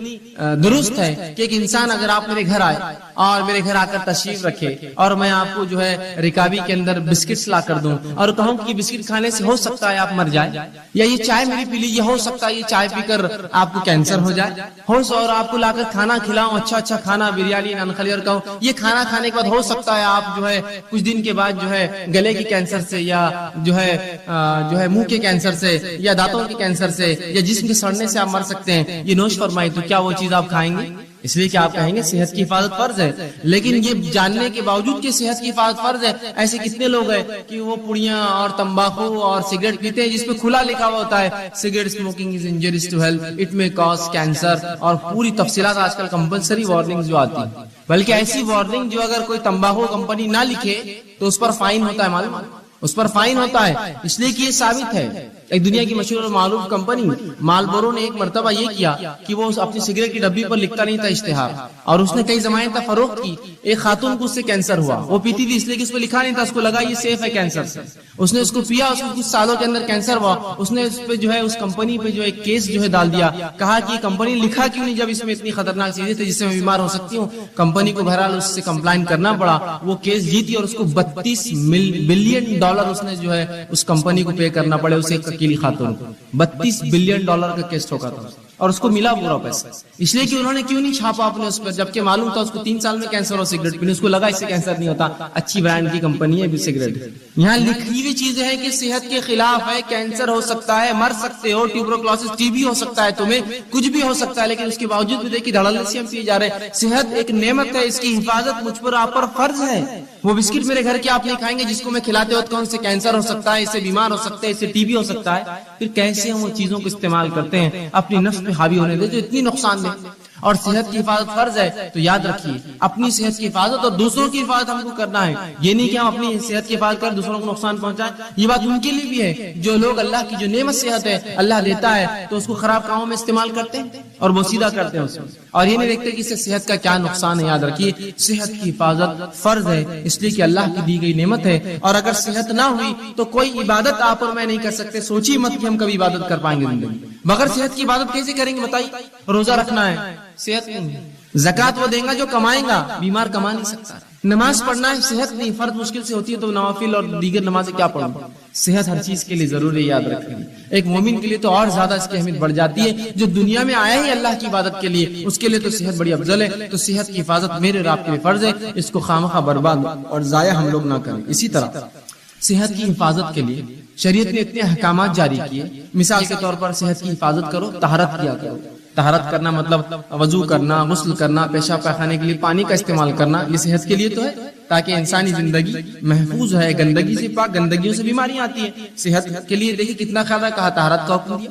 درست ہے کہ ایک انسان اگر آپ میرے گھر آئے اور میرے گھر آ کر تشریف رکھے اور میں آپ کو جو ہے رکابی کے اندر بسکٹس لا کر دوں اور کہوں کہ بسکٹ کھانے سے ہو سکتا ہے آپ مر جائیں، یا یہ چائے میری پی لیجیے، ہو سکتا ہے یہ چائے پی کر آپ کو کینسر ہو جائے، اور آپ کو لا کر کھانا کھلاؤں، اچھا کھانا، بریانی، نان خلی، اور کہوں یہ کھانا کھانے کے بعد ہو سکتا ہے آپ جو ہے کچھ دن کے بعد جو ہے گلے کے کینسر سے، یا جو ہے منہ کے کینسر سے، یا دانتوں کے کینسر سے، یا جسم کے سڑنے سے آپ مر سکتے ہیں، یہ نوش فرمائی، تو کیا وہ چیز آپ کھائیں گے؟ اس لیے کہ آپ کہیں گے صحت کی حفاظت فرض ہے. لیکن یہ جاننے کے باوجود کہ صحت کی حفاظت فرض ہے، ایسے کتنے لوگ ہیں کہ وہ پوڑیاں اور تمباکو اور سگریٹ پیتے ہیں جس پہ کھلا لکھا ہوا ہوتا ہے cigarette smoking is injurious to health, it may cause cancer, اور پوری تفصیلات آج کل کمپلسری وارننگ جو آتی ہے. بلکہ ایسی وارننگ جو اگر کوئی تمباکو کمپنی نہ لکھے تو اس پر فائن ہوتا ہے، معلوم، اس پر فائن ہوتا ہے. اس لیے کہ یہ ثابت ہے. ایک دنیا کی مشہور اور معروف کمپنی مالبورو نے ایک مرتبہ یہ کیا کہ وہ اپنی سگریٹ کی ڈبی پر لکھتا نہیں تھا اشتہار، اور اس نے کئی زمانے تک فروخت کی. ایک خاتون کو اس سے کینسر ہوا، وہ پیتی تھی اس لیے کہ اس پہ لکھا نہیں تھا، اس کو لگا یہ سیف ہے کینسر سے، اس نے اس کو پیا، اس کو کچھ سالوں کے اندر کینسر ہوا. اس نے اس پہ جو ہے اس کمپنی پہ جو ایک کیس جو ہے ڈال دیا، کہا کہ یہ کمپنی لکھا کیوں نہیں جب اس میں اتنی خطرناک چیزیں تھیں جس سے میں بیمار ہو سکتی ہوں. کمپنی کو بہرحال اس سے کمپلائن کرنا پڑا، وہ کیس جیتی اور اس کو $32 بلین اس نے جو ہے اس کمپنی کو پے کرنا پڑے، اسے ایک اکیلی خاتون کو $32 بلین کا کیس ٹھوکا تھا اور اس کو ملا پورا پیسہ. اس لیے کہ انہوں نے کیوں نہیں چھاپا اپنے اس پر، جبکہ معلوم تھا اس کو 3 سال میں کینسر ہو سگریٹ پینے، اس کو لگا اس سے کینسر نہیں ہوتا، اچھی برانڈ کی کمپنی ہے سگریٹ. یہاں لکھی ہوئی چیزیں ہیں کہ صحت کے خلاف ہے، کینسر ہو سکتا ہے، مر سکتے ہو، ٹیوبرکلوسس ٹی بی ہو سکتا ہے، تمہیں کچھ بھی ہو سکتا ہے، لیکن اس کے باوجود بھی دیکھیے دھڑلے سے ہم پیے جا رہے ہیں. صحت ایک نعمت ہے، اس کی حفاظت مجھ پر آپ پر فرض ہے. وہ بسکٹ میرے گھر کے آپ نہیں کھائیں گے جس کو میں کھلاتے وقت کون سے کینسر ہو سکتا ہے، اس سے بیمار ہو سکتے ہیں، اس سے ٹی بی ہو سکتا ہے. پھر کیسے ہم وہ چیزوں کو استعمال کرتے ہیں اپنی نفس پہ حاوی ہونے دے جو اتنی نقصان دہ. اور صحت کی حفاظت فرض ہے، تو یاد رکھیے اپنی صحت کی حفاظت اور دوسروں کی حفاظت ہم کو کرنا ہے. یہ نہیں کہ ہم اپنی صحت کی حفاظت کر دوسروں کو نقصان پہنچائیں. یہ بات ان کے لیے بھی ہے جو لوگ اللہ کی جو نعمت صحت ہے اللہ دیتا ہے تو اس کو خراب کاموں میں استعمال کرتے ہیں اور بوسیدہ کرتے ہیں اس میں، اور یہ نہیں دیکھتے کہ اس سے صحت کا کیا نقصان ہے. یاد رکھیے صحت کی حفاظت فرض ہے، اس لیے کہ اللہ کی دی گئی نعمت ہے، اور اگر صحت نہ ہوئی تو کوئی عبادت آپ اور میں نہیں کر سکتے. سوچی مت کہ ہم کبھی عبادت کر پائیں گے زندگی بغیر صحت کی. عبادت کیسے کریں گے بتائیے؟ روزہ رکھنا ہے، صحت نہیں ہے. زکات وہ دے گا جو کمائے گا، بیمار کما نہیں سکتا. نماز پڑھنا ہے، صحت نہیں، فرض مشکل سے ہوتی ہے تو نوافل اور دیگر نمازیں کیا پڑھوں؟ صحت ہر چیز کے لیے ضروری ہے، یاد رکھیں. ایک مومن کے لیے تو اور زیادہ اس کی اہمیت بڑھ جاتی ہے. جو دنیا میں آیا ہی اللہ کی عبادت کے لیے، اس کے لیے تو صحت بڑی افضل ہے. تو صحت کی حفاظت میرے اور آپ کے لیے فرض ہے، اس کو خامخواہ برباد اور ضائع ہم لوگ نہ کریں. اسی طرح صحت کی حفاظت کے لیے شریعت نے اتنے احکامات جاری کیے. مثال کے طور پر صحت کی حفاظت کرو، طہارت کیا کرو. طہارت کرنا مطلب وضو کرنا، غسل کرنا، پیشاب پاخانے کے لیے پانی کا استعمال کرنا. یہ صحت کے لیے تو ہے تاکہ انسانی زندگی محفوظ ہے، گندگی سے پاک، گندگیوں سے بیماریاں آتی ہیں. صحت کے لیے دیکھیے کتنا خیال ہے، کہا طہارت کا حکم دیا.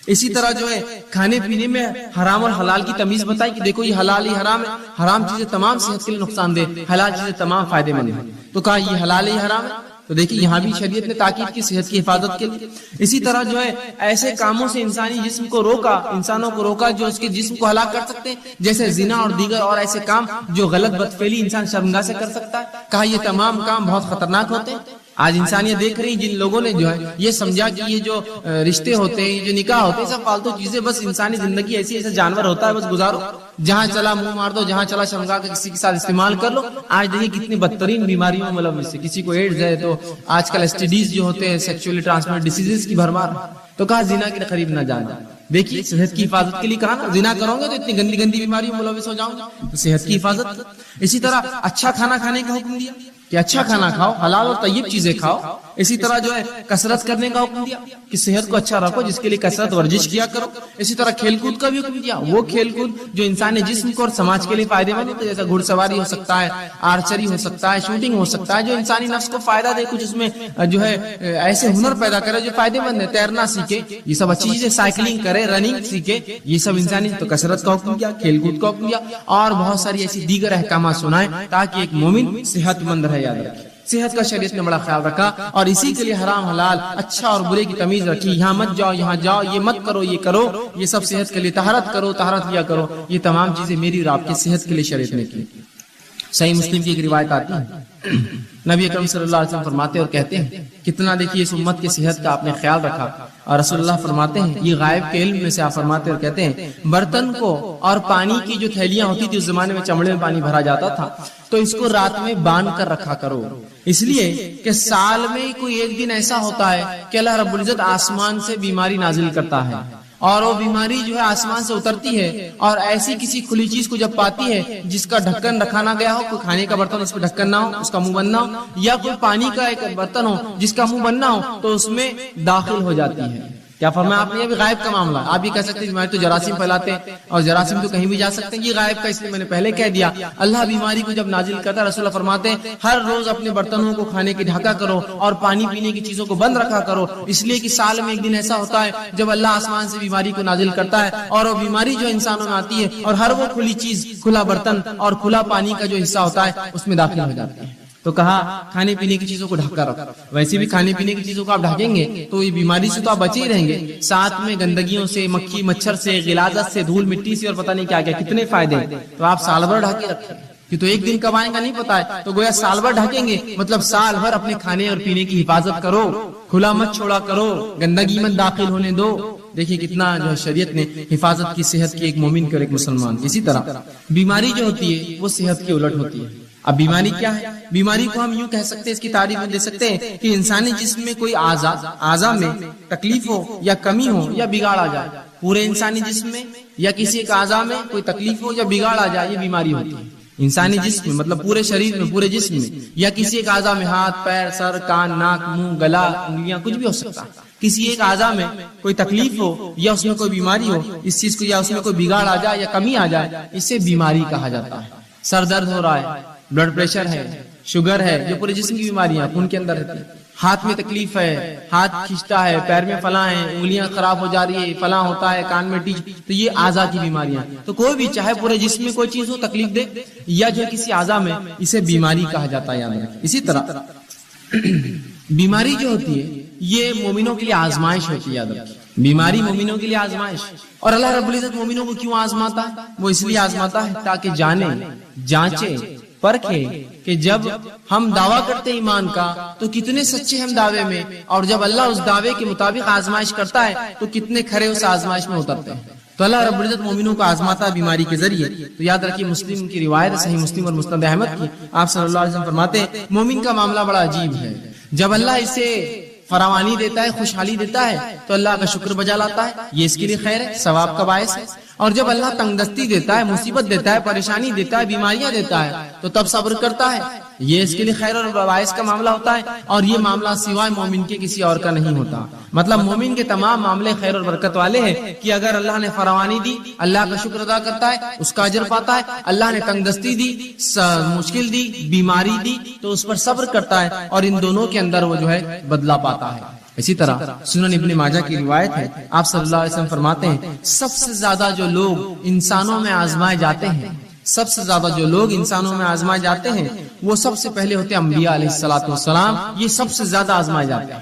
اسی طرح جو ہے کھانے پینے میں حرام اور حلال کی تمیز بتائی کہ دیکھو یہ حلال ہی حرام ہے. حرام چیزیں تمام صحت کے لیے نقصان دہ، حلال چیزیں تمام فائدے مند ہیں. تو کہا یہ حلال ہی حرام ہے. تو دیکھیے یہاں بھی شریعت نے تاکید کی صحت کی حفاظت کے لیے. اسی طرح جو ہے ایسے کاموں سے انسانی جسم کو روکا، انسانوں کو روکا جو اس کے جسم کو ہلاک کر سکتے ہیں، جیسے زنا اور دیگر اور ایسے کام جو غلط بدفعلی انسان شرمگاہ سے کر سکتا ہے. کہا یہ تمام کام بہت خطرناک ہوتے ہیں. آج انسانیت دیکھ رہی جن لوگوں نے جو ہے یہ سمجھا کہ یہ جو رشتے ہوتے ہیں، یہ جو نکاح ہوتے ہیں، سب فالتو چیزیں، بس انسانی زندگی ایسی ایسا جانور ہوتا ہے، بس گزارو، جہاں چلا منہ مار دو، جہاں چلا شرمگاہ کے کسی کے ساتھ استعمال کر لو. آج دیکھیے کتنی بدترین بیماریوں میں ملوث ہے. کسی کو ایڈز ہے تو آج کل STDs جو ہوتے ہیں، سیکچولی ٹرانسمیٹڈ ڈیزیز کی بھرمار. تو کہا زنا کے قریب نہ جانا. دیکھیے صحت کی حفاظت کے لیے کہا نا، زنا کرو گے تو اتنی گندی گندی بیماریوں میں ملوث ہو جاؤ گے. تو صحت کی حفاظت. اسی طرح اچھا کھانا کھانے کا حکم دیا کہ اچھا کھانا کھاؤ، حلال اور طیب چیزیں کھاؤ. اسی طرح جو ہے کسرت کرنے کا حکم دیا کہ صحت کو اچھا رکھو، جس کے لیے کسرت ورزش کیا کرو. اسی طرح کھیل کود کا بھی حکم دیا، وہ کھیل کود جو انسانی جسم کو اور سماج کے لیے فائدے مند ہوتے، جیسا گھڑ سواری ہو سکتا ہے، آرچری ہو سکتا ہے، شوٹنگ ہو سکتا ہے، جو انسانی نفس کو فائدہ دے، کچھ اس میں جو ہے ایسے ہنر پیدا کرے جو فائدے مند ہے. تیرنا سیکھے، یہ سب اچھی چیزیں، سائیکلنگ کرے، رننگ سیکھے، یہ سب انسانی. تو کسرت کا حکم دیا، کھیل کود کا حکم دیا، اور بہت ساری ایسی دیگر احکامات سنائے تاکہ ایک مومن صحت مند رہے. یاد رکھے صحت کا شریعت نے بڑا خیال رکھا، اور اسی کے لیے حرام حلال، اچھا اور برے کی تمیز رکھی. یہاں مت جاؤ، یہاں جاؤ، یہ مت کرو، یہ کرو. یہ سب صحت کے لیے. طہارت کرو، طہارت کیا کرو. یہ تمام چیزیں میری اور آپ کی صحت کے لیے شریعت نے کی. صحیح مسلم کی ایک روایت آتی ہے، نبی اکرم صلی اللہ علیہ وسلم فرماتے اور کہتے ہیں کتنا دیکھیے اس امت کی صحت کا آپ نے خیال رکھا. اور رسول اللہ فرماتے ہیں، یہ غائب کے علم میں سے آپ فرماتے اور کہتے ہیں، برتن کو اور پانی کی جو تھیلیاں ہوتی تھی اس زمانے میں چمڑے میں پانی بھرا جاتا تھا، تو اس کو رات میں باندھ کر رکھا کرو. اس لیے کہ سال میں کوئی ایک دن ایسا ہوتا ہے کہ اللہ رب العزت آسمان سے بیماری نازل کرتا ہے، اور وہ بیماری جو ہے آسمان سے اترتی ہے، اور ایسی کسی کھلی چیز کو جب پاتی ہے جس کا ڈھکن رکھا نہ گیا ہو، کوئی کھانے کا برتن اس پہ ڈھکن نہ ہو، اس کا منہ بند نہ ہو، یا کوئی پانی کا ایک برتن ہو جس کا منہ بند نہ ہو، تو اس میں داخل ہو جاتی ہے. کیا فرمایا آپ نے؟ یہ بھی غائب کا معاملہ. آپ بھی کہہ سکتے ہیں بیماری تو جراثیم پھیلاتے ہیں، اور جراثیم تو کہیں بھی جا سکتے ہیں. یہ غائب کا، اس لیے میں نے پہلے کہہ دیا. اللہ بیماری کو جب نازل کرتا ہے، رسول اللہ فرماتے ہیں ہر روز اپنے برتنوں کو کھانے کی ڈھکا کرو اور پانی پینے کی چیزوں کو بند رکھا کرو. اس لیے کہ سال میں ایک دن ایسا ہوتا ہے جب اللہ آسمان سے بیماری کو نازل کرتا ہے، اور وہ بیماری جو انسانوں میں آتی ہے، اور ہر وہ کھلی چیز، کھلا برتن اور کھلا پانی کا جو حصہ ہوتا ہے اس میں داخل ہو جاتی ہے. تو کہا کھانے پینے کی چیزوں کو ڈھکا رکھو. ویسے بھی کھانے پینے کی چیزوں کو آپ ڈھکیں گے تو یہ بیماری سے تو آپ بچے ہی رہیں گے، ساتھ میں گندگیوں سے، مکھی مچھر سے، غلاظت سے، دھول مٹی سے، اور پتہ نہیں کیا کیا کتنے فائدے ہیں. تو آپ سال بھر ڈھکے رکھیں. یہ تو ایک دن کب آئیں گا نہیں پتا ہے، تو گویا سال بھر ڈھکیں گے، مطلب سال بھر اپنے کھانے اور پینے کی حفاظت کرو، کھلا مت چھوڑا کرو، گندگی مت داخل ہونے دو. دیکھیے کتنا جو شریعت نے حفاظت کی صحت کی ایک مومن کے اور ایک مسلمان. اسی طرح بیماری جو ہوتی ہے وہ صحت کی الٹ ہوتی ہے. اب بیماری کیا ہے؟ بیماری کو ہم یوں کہہ سکتے ہیں، اس کی تعریف دے سکتے ہیں کہ انسانی جسم میں کوئی اعضاء میں تکلیف ہو یا کمی ہو یا بگاڑ آ جائے. پورے انسانی جسم میں یا کسی ایک اعضاء میں کوئی تکلیف ہو یا بگاڑ آ جائے، یہ بیماری ہوتی ہے. انسانی جسم میں مطلب پورے شریر میں، پورے جسم میں، یا کسی ایک اعضاء میں، ہاتھ، پیر، سر، کان، ناک، منہ، گلا، انگلیاں، کچھ بھی ہو سکتا ہے. کسی ایک اعضاء میں کوئی تکلیف ہو یا اس میں کوئی بیماری ہو، اس چیز کو، یا اس میں کوئی بگاڑ آ جائے یا کمی آ جائے، اسے بیماری کہا جاتا ہے. سر درد ہو رہا ہے، بلڈ پریشر ہے، شوگر ہے، یہ پورے جسم کی بیماریاں خون کے اندر رہتی ہیں، ہاتھ میں تکلیف ہے، ہاتھ کھینچتا ہے، پیر میں فلاں ہے، انگلیاں خراب ہو جا رہی ہے، فلاں ہوتا ہے، کان میں ٹیچ، تو یہ اعضاء کی بیماریاں. تو کوئی بھی چاہے پورے جسم میں کوئی چیز ہو تکلیف دے یا جو کسی اعضاء میں، اسے بیماری کہا جاتا ہے، یاد رکھیں. اسی طرح بیماری جو ہوتی ہے یہ مومنوں کے لیے آزمائش ہوتی ہے، یاد رکھیں. بیماری مومنوں کے لیے آزمائش. اور اللہ رب العزت مومنوں کو کیوں آزماتا ہے؟ وہ اس لیے آزماتا ہے تاکہ جانے، جانچے، پرکھے کہ جب ہم دعویٰ کرتے ہیں ایمان کا تو کتنے سچے ہم دعوے میں، اور جب اللہ اس دعوے کے مطابق آزمائش کرتا ہے تو کتنے کھرے اس آزمائش میں اترتے ہیں. تو اللہ رب العزت مومنوں کو آزماتا ہے بیماری کے ذریعے. تو یاد رکھیے مسلم کی روایت، صحیح مسلم اور مسند احمد کی، آپ صلی اللہ علیہ وسلم فرماتے ہیں مومن کا معاملہ بڑا عجیب ہے. جب اللہ اسے فراوانی دیتا ہے، خوشحالی دیتا ہے تو اللہ کا شکر بجا لاتا ہے، یہ اس کے لیے خیر ہے، ثواب کا باعث ہے. اور جب اللہ تنگ دستی دیتا ہے، مصیبت دیتا ہے، پریشانی دیتا ہے، بیماریاں دیتا ہے تو تب صبر کرتا ہے، یہ اس کے لیے خیر اور باعث کا معاملہ ہوتا ہے. اور یہ معاملہ سوائے مومن کے کسی اور کا نہیں ہوتا. مطلب مومن کے تمام معاملے خیر اور برکت والے ہیں کہ اگر اللہ نے فراوانی دی اللہ کا شکر ادا کرتا ہے، اس کا اجر پاتا ہے. اللہ نے تنگ دستی دی، مشکل دی، بیماری دی تو اس پر صبر کرتا ہے، اور ان دونوں کے اندر وہ جو ہے بدلہ پاتا ہے. اسی طرح سنن ابن ماجہ کی روایت ہے، آپ صلی اللہ علیہ وسلم فرماتے ہیں سب سے زیادہ جو لوگ انسانوں میں آزمائے جاتے ہیں، سب سے زیادہ جو لوگ انسانوں میں آزمائے جاتے ہیں وہ سب سے پہلے ہوتے ہیں انبیاء علیہ الصلوۃ والسلام. یہ سب سے زیادہ آزمائے جاتے ہیں.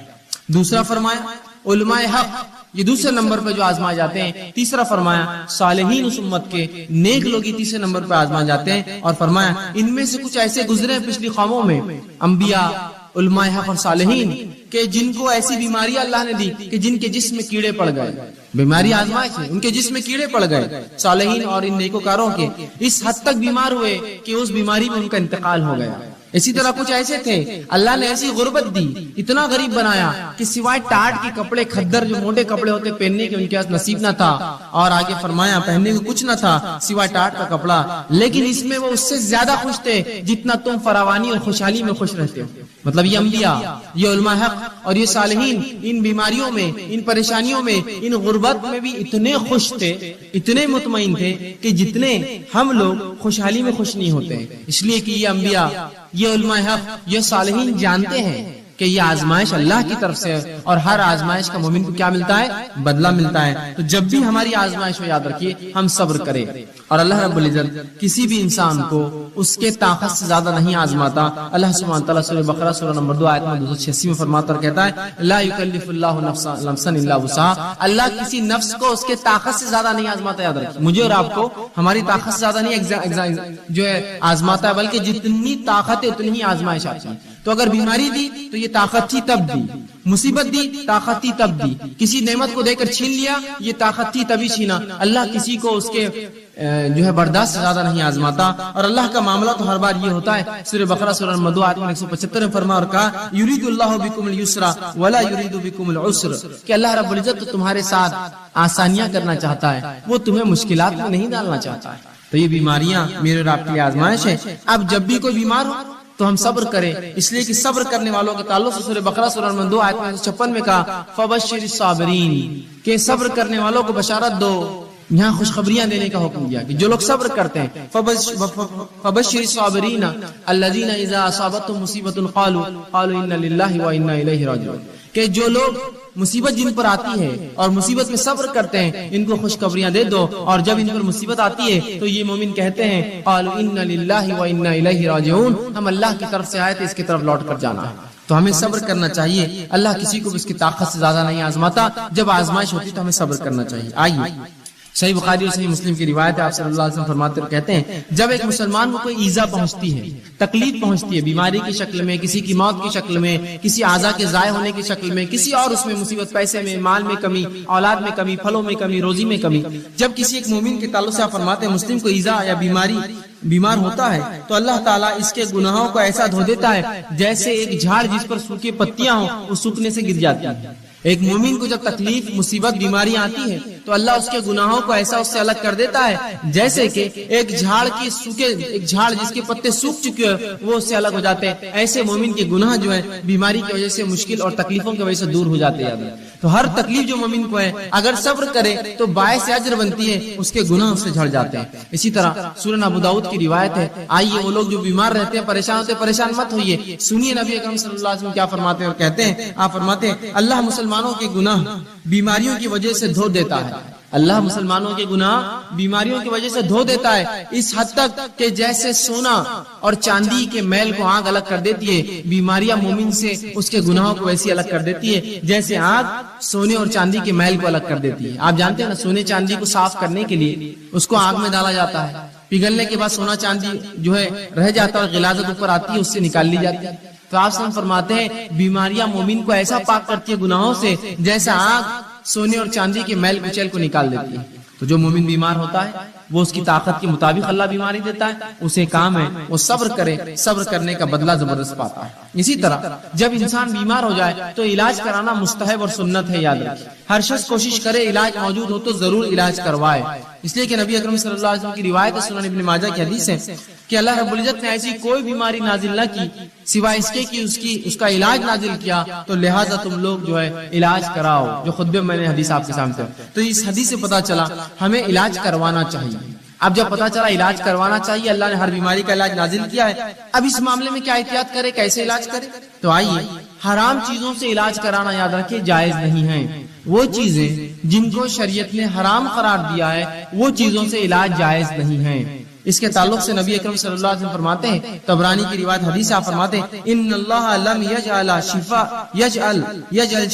دوسرا فرمایا علماء حق، یہ دوسرے نمبر پہ جو آزمائے جاتے ہیں. تیسرا فرمایا صالحین اس امت کے نیک لوگ یہ تیسرے نمبر پہ آزمائے جاتے ہیں. اور فرمایا ان میں سے کچھ ایسے گزرے ہیں پچھلی قوموں میں، انبیاء، علماء حق اور صالحین، کہ جن کو ایسی بیماریاں اللہ نے دی کہ جن کے جسم میں کیڑے پڑ گئے. بیماری آزمائش ہے، ان کے جسم میں کیڑے پڑ گئے. صالحین اور ان نیکوکاروں کے اس حد تک بیمار ہوئے کہ اس بیماری میں ان کا انتقال ہو گیا. اسی طرح کچھ ایسے تھے اللہ نے ایسی غربت دی، اتنا غریب بنایا کہ سوائے ٹاٹ کے کپڑے، کھدر جو موٹے کپڑے ہوتے پہننے کے ان کے پاس نصیب نہ تھا. اور آگے فرمایا پہننے کو کچھ نہ تھا سوائے ٹاٹ کا کپڑا، لیکن اس میں وہ اس سے زیادہ خوش تھے جتنا تم فراوانی اور خوشحالی میں خوش رہتے ہو. مطلب یہ انبیاء، یہ علماء حق اور یہ صالحین ان بیماریوں میں، ان پریشانیوں میں، ان غربت میں بھی اتنے خوش تھے، اتنے مطمئن تھے کہ جتنے ہم لوگ خوشحالی میں خوش نہیں ہوتے. اس لیے کہ یہ انبیاء، یہ علماء حق، یہ صالحین جانتے ہیں کہ یہ آزمائش اللہ کی طرف سے ہے، اور ہر آزمائش کا مومن کو کیا ملتا ہے؟ بدلہ ملتا ہے. تو جب بھی ہماری آزمائش ہو یاد رکھیے ہم صبر کریں. اور اللہ رب العزت کسی بھی انسان کو اس کے طاقت سے زیادہ نہیں آزماتا. اللہ سبحانہ تعالیٰ سورہ بقرہ سورہ نمبر 2 آیت نمبر 286 میں فرماتا اور کہتا ہے لا یکلف اللہ نفسا الا وسعها. اللہ کسی نفس کو اس کے طاقت سے زیادہ نہیں آزماتا. یاد رکھیے مجھے اور آپ کو ہماری طاقت سے زیادہ نہیں جو ہے آزماتا ہے، بلکہ جتنی طاقت ہے اتنی ہی آزمائش آتی ہے. تو اگر بیماری دی تو یہ طاقت تھی تب دی، مصیبت دی طاقت تھی تب دی، کسی نعمت کو دے کر چھین لیا یہ طاقت تھی تبھی چھینا. اللہ کسی کو اس کے جو ہے برداشت سے زیادہ نہیں آزماتا. اور اللہ کا معاملہ تو ہر بار یہ ہوتا ہے. سورہ بقرہ سورہ نمبر 2 آیت 175 میں فرما اور کہا یرید اللہ بکم اليسر ولا یرید بکم العسر، کہ اللہ رب العزت تو تمہارے ساتھ آسانیاں کرنا چاہتا ہے، وہ تمہیں مشکلات میں نہیں ڈالنا چاہتا ہے. تو یہ بیماریاں میرے اور آپ کے لیے آزمائش ہے. اب جب بھی کوئی بیمار ہو تو ہم صبر کریں، اس لیے کہ صبر کرنے والوں کے تعلق سے سورہ بقرہ سورہ نمبر 2 آیت 156 میں کہا فبشر الصابرین، کہ صبر کرنے والوں کو بشارت دو. یہاں خوشخبریاں دینے کا حکم دیا کہ جو لوگ صبر کرتے ہیں فبشر الصابرین الذین اذا اصابتهم مصیبۃ قالوا انا للہ وانا الیہ راجعون، کہ جو لوگ مصیبت جن پر آتی ہے اور مصیبت میں صبر کرتے ہیں ان کو خوشخبریاں دے دو. اور جب ان پر مصیبت آتی ہے تو یہ مومن کہتے ہیں قالوا انا للہ وانا الیہ راجعون، ہم اللہ کی طرف سے آئے تھے، اس کی طرف لوٹ کر جانا ہے. تو ہمیں صبر کرنا چاہیے. اللہ کسی کو اس کی طاقت سے زیادہ نہیں آزماتا. جب آزمائش ہوتی تو ہمیں صبر کرنا چاہیے. آئیے صحیح بخاری اور صحیح مسلم کی روایت ہے، آپ صلی اللہ علیہ وسلم فرماتے اور کہتے ہیں جب ایک مسلمان کو کوئی ایذا پہنچتی ہے، تکلیف پہنچتی ہے، بیماری کی شکل میں، کسی کی موت کی شکل میں، کسی اعضاء کے ضائع ہونے کی شکل میں، کسی اور اس میں مصیبت، پیسے میں، مال میں کمی، اولاد میں کمی، پھلوں میں کمی، روزی میں کمی، جب کسی ایک مومن کے تعلق سے آپ فرماتے ہیں مسلم کو ایذا یا بیمار ہوتا ہے تو اللہ تعالیٰ اس کے گناہوں کو ایسا دھو دیتا ہے جیسے ایک جھاڑ جس پر سوکھی پتیاں ہوں وہ سوکھنے سے گر جاتی ہیں. ایک مومن کو جب تکلیف، مصیبت، بیماری آتی ہے تو اللہ اس کے گناہوں کو ایسا اس سے الگ کر دیتا ہے جیسے کہ ایک جھاڑ جس کے پتے سوکھ چکے ہیں وہ اس سے الگ ہو جاتے ہیں. ایسے مومن کے گناہ جو ہے بیماری کی وجہ سے، مشکل اور تکلیفوں کی وجہ سے دور ہو جاتے ہیں. تو ہر تکلیف جو مومن کو ہے اگر صبر کرے تو باعث اجر بنتی ہے، اس کے گناہ اس سے جھڑ جاتے ہیں. اسی طرح سنن ابو داؤد کی روایت ہے، آئیے وہ لوگ جو بیمار رہتے ہیں، پریشان ہوتے ہیں، پریشان مت ہوئیے. سنیے نبی اکرم صلی اللہ علیہ وسلم کیا فرماتے ہیں اور کہتے ہیں. آپ فرماتے ہیں اللہ مسلمانوں کے گناہ بیماریوں کی وجہ سے دھو دیتا ہے. اللہ مسلمانوں کے گناہ بیماریوں کی وجہ سے دھو دیتا ہے، اس حد تک کہ جیسے سونا اور چاندی کے میل کو آگ الگ کر دیتی ہے، بیماریاں مومن سے اس کے گناہوں کو ویسی الگ کر دیتی ہے جیسے آگ سونے اور چاندی کے میل کو الگ کر دیتی ہے. آپ جانتے ہیں نا، سونے چاندی کو صاف کرنے کے لیے اس کو آگ میں ڈالا جاتا ہے، پگھلنے کے بعد سونا چاندی جو ہے رہ جاتا ہے اور غلاظت اوپر آتی ہے، اس سے نکال لی جاتی ہے. تو آپ سب فرماتے ہیں بیماریاں مومن کو ایسا پاک کرتی ہے گناہوں سے جیسا آگ سونے اور چاندی کے میل کچیل کو نکال دیتی ہے. تو جو مومن بیمار ہوتا ہے وہ اس کی طاقت کے مطابق اللہ بیماری دیتا ہے، اسے کام ہے وہ صبر کرے، صبر کرنے کا بدلہ زبردست پاتا ہے. اسی طرح جب انسان بیمار ہو جائے تو علاج کرانا مستحب اور سنت ہے. یاد رکھیں ہر شخص کوشش کرے علاج موجود ہو تو ضرور علاج کروائے، اس لیے کہ نبی اکرم صلی اللہ علیہ وسلم کی روایت ہے، سنن ابن ماجہ کی حدیث ہے کہ اللہ رب العزت نے ایسی کوئی بیماری نازل نہ کی سوائے اس کے کہ اس کا علاج نازل کیا، تو لہٰذا تم لوگ جو ہے علاج کراؤ. جو خطبے میں نے حدیث آپ کے سامنے، تو اس حدیث سے پتا چلا ہمیں علاج کروانا چاہیے. اب جب پتا چلا علاج کروانا چاہیے، اللہ نے ہر بیماری کا علاج نازل کیا ہے، اب اس معاملے میں کیا احتیاط کرے، کیسے علاج کرے؟ تو آئیے حرام چیزوں سے علاج کرانا یاد رکھے جائز نہیں ہے. وہ چیزیں جن کو شریعت نے حرام قرار دیا ہے وہ چیزوں سے علاج جائز نہیں ہے. اس کے تعلق سے نبی اکرم صلی اللہ علیہ وسلم فرماتے ہیں، طبرانی کی روایت حدیث آپ فرماتے ہیں ان اللہ لم یجعل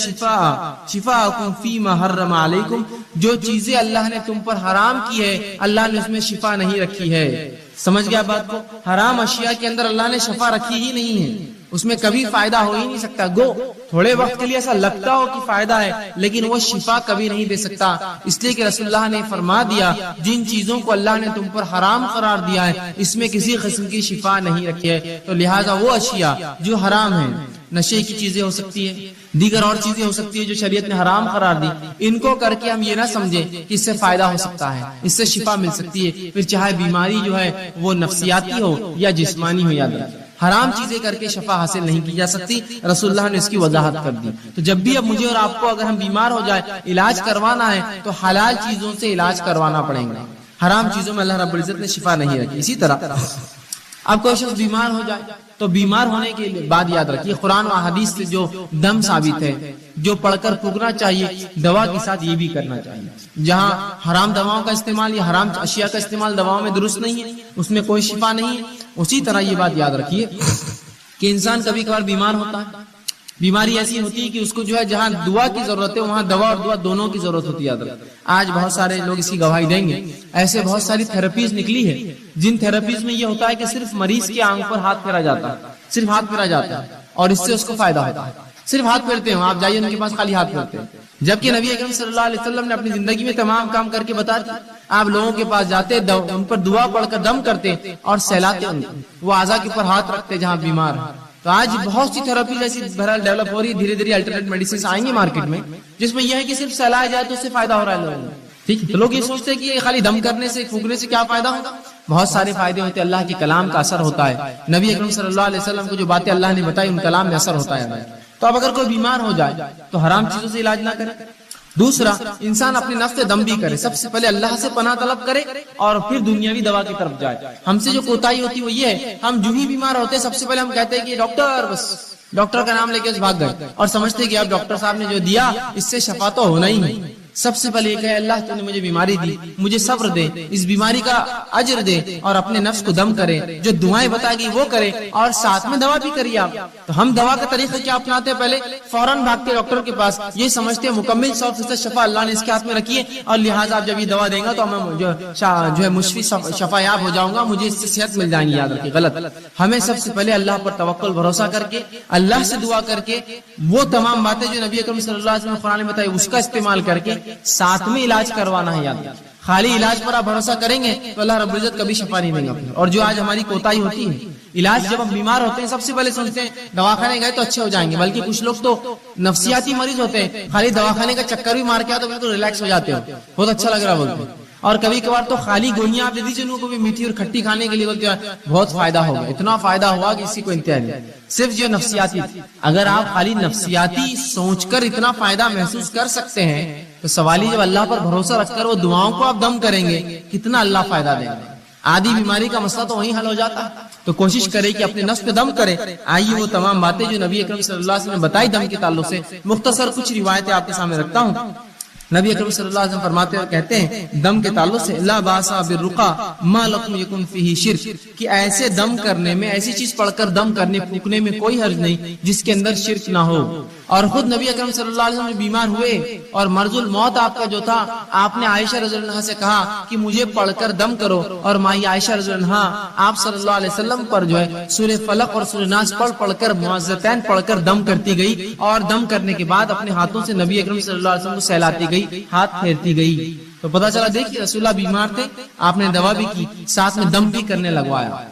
شفاءکم فیما حرم علیکم. جو چیزیں اللہ نے تم پر حرام کی ہے اللہ نے اس میں شفا نہیں رکھی ہے. سمجھ گیا بات کو؟ حرام اشیاء کے اندر اللہ نے شفا رکھی ہی نہیں ہے، اس میں کبھی فائدہ ہو ہی نہیں سکتا. گو تھوڑے وقت کے لیے ایسا لگتا ہو کہ فائدہ ہے لیکن وہ شفا کبھی نہیں دے سکتا. اس لیے کہ رسول اللہ نے فرما دیا جن چیزوں کو اللہ نے تم پر حرام قرار دیا ہے اس میں کسی قسم کی شفا نہیں رکھی ہے. تو لہٰذا وہ اشیاء جو حرام ہیں، نشے کی چیزیں ہو سکتی ہے، دیگر اور چیزیں ہو سکتی ہے جو شریعت نے حرام قرار دی، ان کو کر کے ہم یہ نہ سمجھیں کہ اس سے فائدہ ہو سکتا ہے، اس سے شفا مل سکتی ہے، پھر چاہے بیماری جو ہے وہ نفسیاتی ہو یا جسمانی ہو. یاد رکھیں حرام چیزیں کر کے شفا حاصل نہیں کی جا سکتی، رسول اللہ نے اس کی وضاحت کر دی. تو جب بھی اب مجھے اور آپ کو اگر ہم بیمار ہو جائے علاج کروانا ہے تو حلال چیزوں سے علاج کروانا پڑیں گے، حرام چیزوں میں اللہ رب العزت نے شفا نہیں رکھی. اسی طرح اب کوئی شخص بیمار ہو جائے تو بیمار ہونے کے بعد یاد رکھیے قرآن و حدیث سے جو دم ثابت ہے، جو پڑھ کر پھونکنا چاہیے، دوا کے ساتھ یہ بھی کرنا چاہیے. جہاں حرام دواؤں کا استعمال یا حرام اشیاء کا استعمال دواؤں میں درست نہیں ہے، اس میں کوئی شفا نہیں ہے. اسی طرح یہ بات یاد رکھیے کہ انسان کبھی کبھار بیمار ہوتا ہے، بیماری ایسی ہوتی ہے کہ اس کو جو ہے جہاں دعا کی ضرورت ہے وہاں دوا اور دعا دونوں کی ضرورت ہوتی ہے. آج بہت سارے لوگ اس کی گواہی دیں گے، ایسے بہت ساری تھراپیز نکلی ہے جن تھراپیز میں یہ ہوتا ہے کہ صرف مریض کی آنکھ پر ہاتھ پھیرا جاتا ہے، صرف ہاتھ پھیرا جاتا ہے اور اس سے اس کو فائدہ ہوتا ہے. صرف ہاتھ پھیرتے ہیں، آپ جائیے ان کے پاس خالی ہاتھ پھیرتے ہیں، جبکہ نبی اکرم صلی اللہ علیہ وسلم نے اپنی زندگی میں تمام کام کر کے بتا دیا. آپ لوگوں کے پاس جاتے، ان پر دعا پڑھ کر دم کرتے اور سہلاتے ان کو، وہ اعضاء کے اوپر ہاتھ رکھتے جہاں بیمار ہیں. تو آج بہت سی تھراپی جیسی بہرحال ڈیولپ ہو رہی ہے، دھیرے دھیرے الٹرنیٹ میڈیسن آئیں گے مارکیٹ میں جس میں یہ ہے کہ صرف سہلایا جائے تو اس سے فائدہ ہو رہا ہے لوگوں کو. ٹھیک ہے، تو لوگ یہ سوچتے ہیں کہ خالی دم کرنے سے پھونکنے سے کیا فائدہ ہوگا. بہت سارے فائدے ہوتے ہیں، اللہ کے کلام کا اثر ہوتا ہے، نبی اکرم صلی اللہ علیہ وسلم کو جو باتیں اللہ نے بتائی ان کلام میں اثر ہوتا ہے. تو اب اگر کوئی بیمار ہو جائے تو حرام چیزوں سے علاج نہ کرے. دوسرا، انسان اپنے نفس سے دم بھی کرے، سب سے پہلے اللہ سے پناہ طلب کرے اور پھر دنیاوی دوا کی طرف جائے. ہم سے جو کوتاہی ہوتی وہ یہ ہے، ہم جو ہی بیمار ہوتے سب سے پہلے ہم کہتے ہیں کہ ڈاکٹر، بس ڈاکٹر کا نام لے کے بھاگ گئے اور سمجھتے کہ اب ڈاکٹر صاحب نے جو دیا اس سے شفا تو ہونا ہی نہیں. سب سے پہلے یہ کہ اللہ تو نے مجھے بیماری دی، مجھے صبر دے، اس بیماری کا اجر دے، اور اپنے نفس کو دم کرے، جو دعائیں بتا گئی وہ کرے اور ساتھ میں دوا بھی کریے آپ. تو ہم دوا کا طریقہ کیا اپناتے ہیں؟ پہلے فوراً بھاگتے ڈاکٹر کے پاس، یہ سمجھتے ہیں مکمل 100% شفا اللہ نے اس کے ہاتھ میں رکھی ہے اور لہٰذا آپ جب یہ دوا دیں گا تو میں جو ہے مشفی شفا یاب ہو جاؤں گا، مجھے اس سے صحت مل جائیں گی. یاد رکھیے غلط. ہمیں سب سے پہلے اللہ پر توکل بھروسہ کر کے، اللہ سے دعا کر کے، وہ تمام باتیں جو نبی اکرم صلی اللہ علیہ وسلم نے قرآن میں بتائی اس کا استعمال کر کے ساتھ میں علاج کروانا ہے. یاد خالی علاج پر آپ بھروسہ کریں گے تو اللہ رب العزت کبھی شفا نہیں دیں گا. اور جو آج ہماری کوتاہی ہوتی ہے علاج جب ہم بیمار ہوتے ہیں سب سے پہلے سوچتے ہیں دواخانے گئے تو اچھے ہو جائیں گے، بلکہ کچھ لوگ تو نفسیاتی مریض ہوتے ہیں، خالی دواخانے کا چکر بھی مار کے آ تو بالکل ریلیکس ہو جاتے ہو، بہت اچھا لگ رہا بولتے ہیں۔ اور کبھی کبھار تو خالی گولیاں آپ دے دیجیے ان کو بھی میٹھی اور کھٹی کھانے کے لیے بولتے ہیں بہت فائدہ ہوگا، اتنا فائدہ ہوا کہ اسی کو انتہا نہیں۔ صرف جو نفسیاتی، اگر آپ خالی نفسیاتی سوچ کر اتنا فائدہ محسوس کر سکتے ہیں تو سوال ہی جب اللہ پر بھروسہ رکھ کر وہ دعاؤں کو آپ دم کریں گے کتنا اللہ فائدہ دیں گے۔ آدھی بیماری کا مسئلہ تو وہیں حل ہو جاتا ہے، تو کوشش کرے کہ اپنے نفس پہ دم کرے۔ آئیے وہ تمام باتیں جو نبی اکرم صلی اللہ علیہ وسلم نے بتائی دم کے تعلق سے، مختصر کچھ روایتیں آپ کے سامنے رکھتا ہوں۔ نبی اکرم صلی اللہ علیہ وسلم فرماتے اور کہتے ہیں دم کے تعلق سے لا باسا بالرقا ما لکم یکن فیہ شرک، کہ ایسے دم کرنے میں، ایسی چیز پڑھ کر دم کرنے پھونکنے میں کوئی حرج نہیں جس کے اندر شرک نہ ہو۔ اور خود نبی اکرم صلی اللہ علیہ وسلم بیمار ہوئے اور مرض الموت آپ کا جو تھا، آپ نے عائشہ رضی اللہ عنہا سے کہا کہ مجھے پڑھ کر دم کرو، اور مائی عائشہ رضی اللہ عنہا آپ صلی اللہ علیہ وسلم پر جو ہے سورہ فلق اور سورہ ناس پڑھ کر معوذتین پڑھ کر دم کرتی گئی، اور دم کرنے کے بعد اپنے ہاتھوں سے نبی اکرم صلی اللہ علیہ وسلم کو سہلاتی گئی، ہاتھ پھیرتی گئی۔ تو پتہ چلا دیکھیے رسول اللہ بیمار تھے، آپ نے دوا بھی کی، ساتھ میں دم بھی کرنے لگوایا۔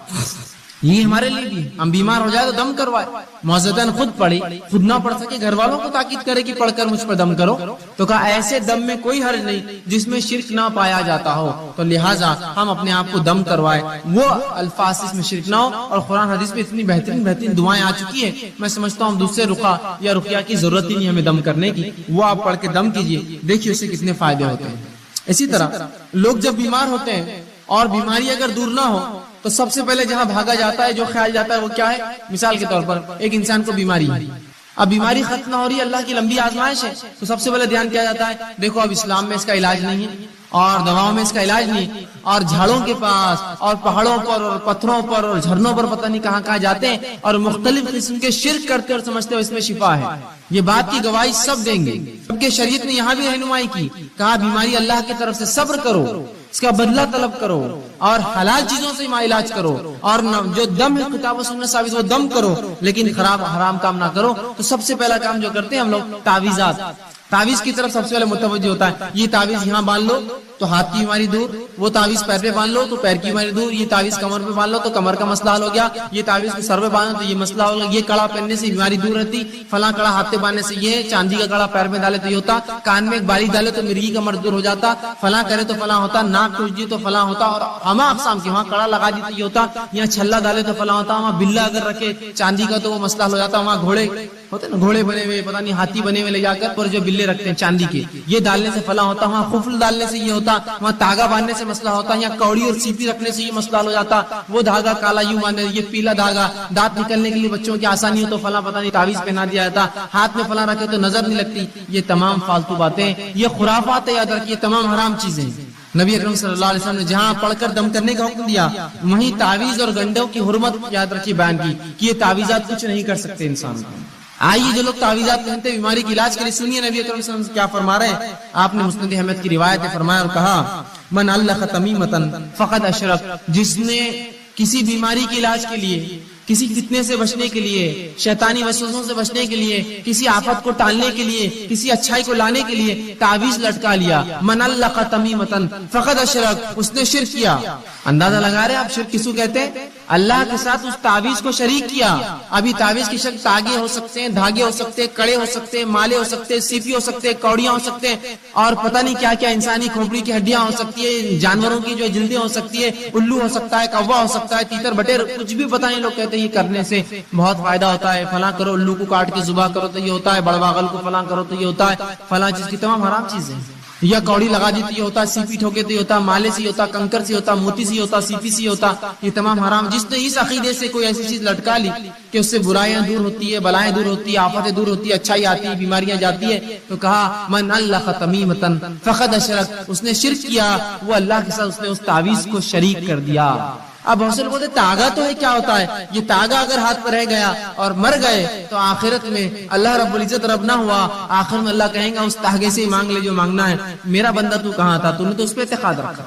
یہ ہمارے لیے بھی، ہم بیمار ہو جائے تو دم کروائے، معوذتین خود پڑھی، خود نہ پڑھ سکے گھر والوں کو تاکید کرے کہ پڑھ کر مجھ پر دم کرو، تو کہا ایسے دم میں کوئی حرج نہیں جس میں شرک نہ پایا جاتا ہو، تو لہٰذا ہم اپنے آپ کو دم کروائے، وہ الفاظ اس میں شرک نہ ہو۔ اور قرآن حدیث میں اتنی بہترین دعائیں آ چکی ہیں، میں سمجھتا ہوں دوسرے رقیہ یا رقیہ کی ضرورت ہی نہیں ہمیں دم کرنے کی، وہ آپ پڑھ کے دم کیجئے، دیکھیے اس سے کتنے فائدے ہوتے ہیں۔ اسی طرح لوگ جب بیمار ہوتے ہیں اور بیماری اگر دور نہ ہو تو سب سے پہلے جہاں بھاگا جاتا ہے، جو خیال جاتا ہے وہ کیا ہے؟ مثال کے طور پر ایک انسان کو بیماری ہے، اب بیماری ختم نہ ہو رہی ہے، اللہ کی لمبی آزمائش ہے، تو سب سے پہلے دھیان کیا جاتا ہے؟ دیکھو اب اسلام میں اس کا علاج نہیں ہے، اور دواؤں میں اس کا علاج نہیں، اور جھاڑوں کے پاس اور پہاڑوں پر اور پتھروں پر اور جھرنوں پر پتہ نہیں کہاں کہاں جاتے ہیں، اور مختلف قسم کے شرک کرتے اور سمجھتے ہو اس میں شفا ہے۔ یہ بات کی گواہی سب دیں گے، جبکہ شریعت نے یہاں بھی رہنمائی کی، کہا بیماری اللہ کی طرف سے صبر کرو، اس کا بدلہ طلب کرو، اور حلال چیزوں سے علاج کرو، اور جو دم ہے کتاب و سنت ثابت وہ دم کرو، لیکن خراب حرام کام نہ کرو۔ تو سب سے پہلا کام جو کرتے ہیں ہم لوگ تعویذات، تعویذ کی طرف سب سے پہلے متوجہ ہوتا ہے، یہ تعویذ یہاں باندھ لو تو ہاتھ کی بیماری دور، وہ تعویذ پیر پہ باندھ لو تو پیر کی بیماری دور، یہ تعویذ کمر پہ باندھ لو تو کمر کا مسئلہ حل ہو گیا، یہ تعویذ سر پہ باندھ لو تو یہ مسئلہ ہو گیا، یہ کڑا پہننے سے بیماری دور رہتی، فلاں کڑا ہاتھ پہ باندھنے سے یہ، چاندی کا کڑا پیر میں ڈالے تو یہ ہوتا، کان میں ایک بالی ڈالے تو مرغی کا مرض دور ہو جاتا، فلاں کرے تو فلاں ہوتا، ناک ٹوٹ دی تو فلاں ہوتا، اور ہما اقسام کے، وہاں کڑا لگا دی تو یہ ہوتا، یہاں چھلا ڈالے تو فلاں ہوتا، وہاں بلا اگر رکھے چاندی کا تو وہ مسئلہ حل ہو جاتا، وہاں گھوڑے ہوتے نا، گھوڑے بنے ہوئے پتہ نہیں ہاتھی بنے ہوئے لے جا کر، پر جو بلے رکھتے ہیں چاندی کے، یہ ڈالنے سے فلاں ہوتا، وہاں خفل ڈالنے سے یہ ہوتا، وہاں تاگا باندھنے سے مسئلہ ہوتا، یا کوڑی اور سیپی رکھنے سے یہ مسئلہ حل ہو جاتا، وہ دھاگا کالا یوں باندھے، یہ پیلا دھاگا، دانت نکلنے کے لیے بچوں کی آسانی ہو تو فلاں پتہ نہیں تعویذ پہنا دیا جاتا، ہاتھ میں فلاں رکھے تو نظر نہیں لگتی۔ یہ تمام فالتو باتیں، یہ خرافات ہے، یاد رکھیے تمام حرام چیزیں۔ نبی اکرم صلی اللہ علیہ وسلم نے جہاں پڑھ کر دم کرنے کا حکم دیا، وہیں تعویذ اور گنڈوں کی حرمت یاد رکھیے بیان کی کہ یہ تعویذات کچھ نہیں کر سکتے انسان کو۔ آئیے جو لوگ تعویذات پہنتے بیماری کے علاج کے لیے، سنیے نبی اکرم صلی اللہ علیہ وسلم کیا فرما رہے ہیں۔ آپ نے مسند احمد کی روایت ہے، فرمایا اور کہا من علق تمیمۃ فقد اشرک، جس نے کسی بیماری کے علاج کے لیے، کسی فتنے سے بچنے کے لیے، شیطانی وسوسوں سے بچنے کے لیے، کسی آفت کو ٹالنے کے لیے، کسی اچھائی کو لانے کے لیے تعویذ لٹکا لیا، من علق تمیمۃ فقد اشرک، اس نے شرک کیا۔ اندازہ لگا رہے آپ شرک کسو کہتے ہیں؟ اللہ کے ساتھ اس تعویذ کو شریک کیا۔ ابھی تعویذ کی شکل تاگے ہو سکتے ہیں، دھاگے ہو سکتے ہیں، کڑے ہو سکتے ہیں، مالے ہو سکتے ہیں، سیپی ہو سکتے ہیں، کوڑیاں ہو سکتے ہیں، اور پتہ نہیں کیا کیا، انسانی کھوپڑی کی ہڈیاں ہو سکتی ہے، جانوروں کی جو جلدیں ہو سکتی ہے، الو ہو سکتا ہے، کوا ہو سکتا ہے، تیتر بٹیر، کچھ بھی پتہ نہیں، لوگ کہتے ہیں یہ کرنے سے بہت فائدہ ہوتا ہے، فلاں کرو، الو کو کاٹ کے ذبح کرو تو یہ ہوتا ہے، بڑواغل کو فلاں کرو تو یہ ہوتا ہے، فلاں چیز کی تمام حرام چیزیں، یا کوڑی لگا دی تو یہ ہوتا، سیپی ٹھوکے تو یہ ہوتا، مالے سے یہ ہوتا، کنکر سے ہوتا، موتی سے ہوتا، سیپی سے ہوتا، یہ تمام حرام۔ جس نے اس عقیدے سے کوئی ایسی چیز لٹکا لی کہ اس سے برائیاں دور ہوتی ہے، بلائیں دور ہوتی ہے، آفتیں دور ہوتی ہے، اچھائی آتی ہے، بیماریاں جاتی ہے، تو کہا من علق تمیمۃ فقد اشرک، اس نے شرک کیا، وہ اللہ کے ساتھ اس نے اس تعویذ کو شریک کر دیا۔ اب حوصل بولتے تاگا تو ہے، کیا ہوتا ہے یہ تاگا؟ اگر ہاتھ پر رہ گیا اور مر گئے تو آخرت میں اللہ رب العزت رب نہ ہوا، آخر میں اللہ کہیں گا اس تاگے سے ہی مانگ لے جو مانگنا ہے، میرا بندہ تو کہاں تھا، تو نے تو اس پہ اعتقاد رکھا،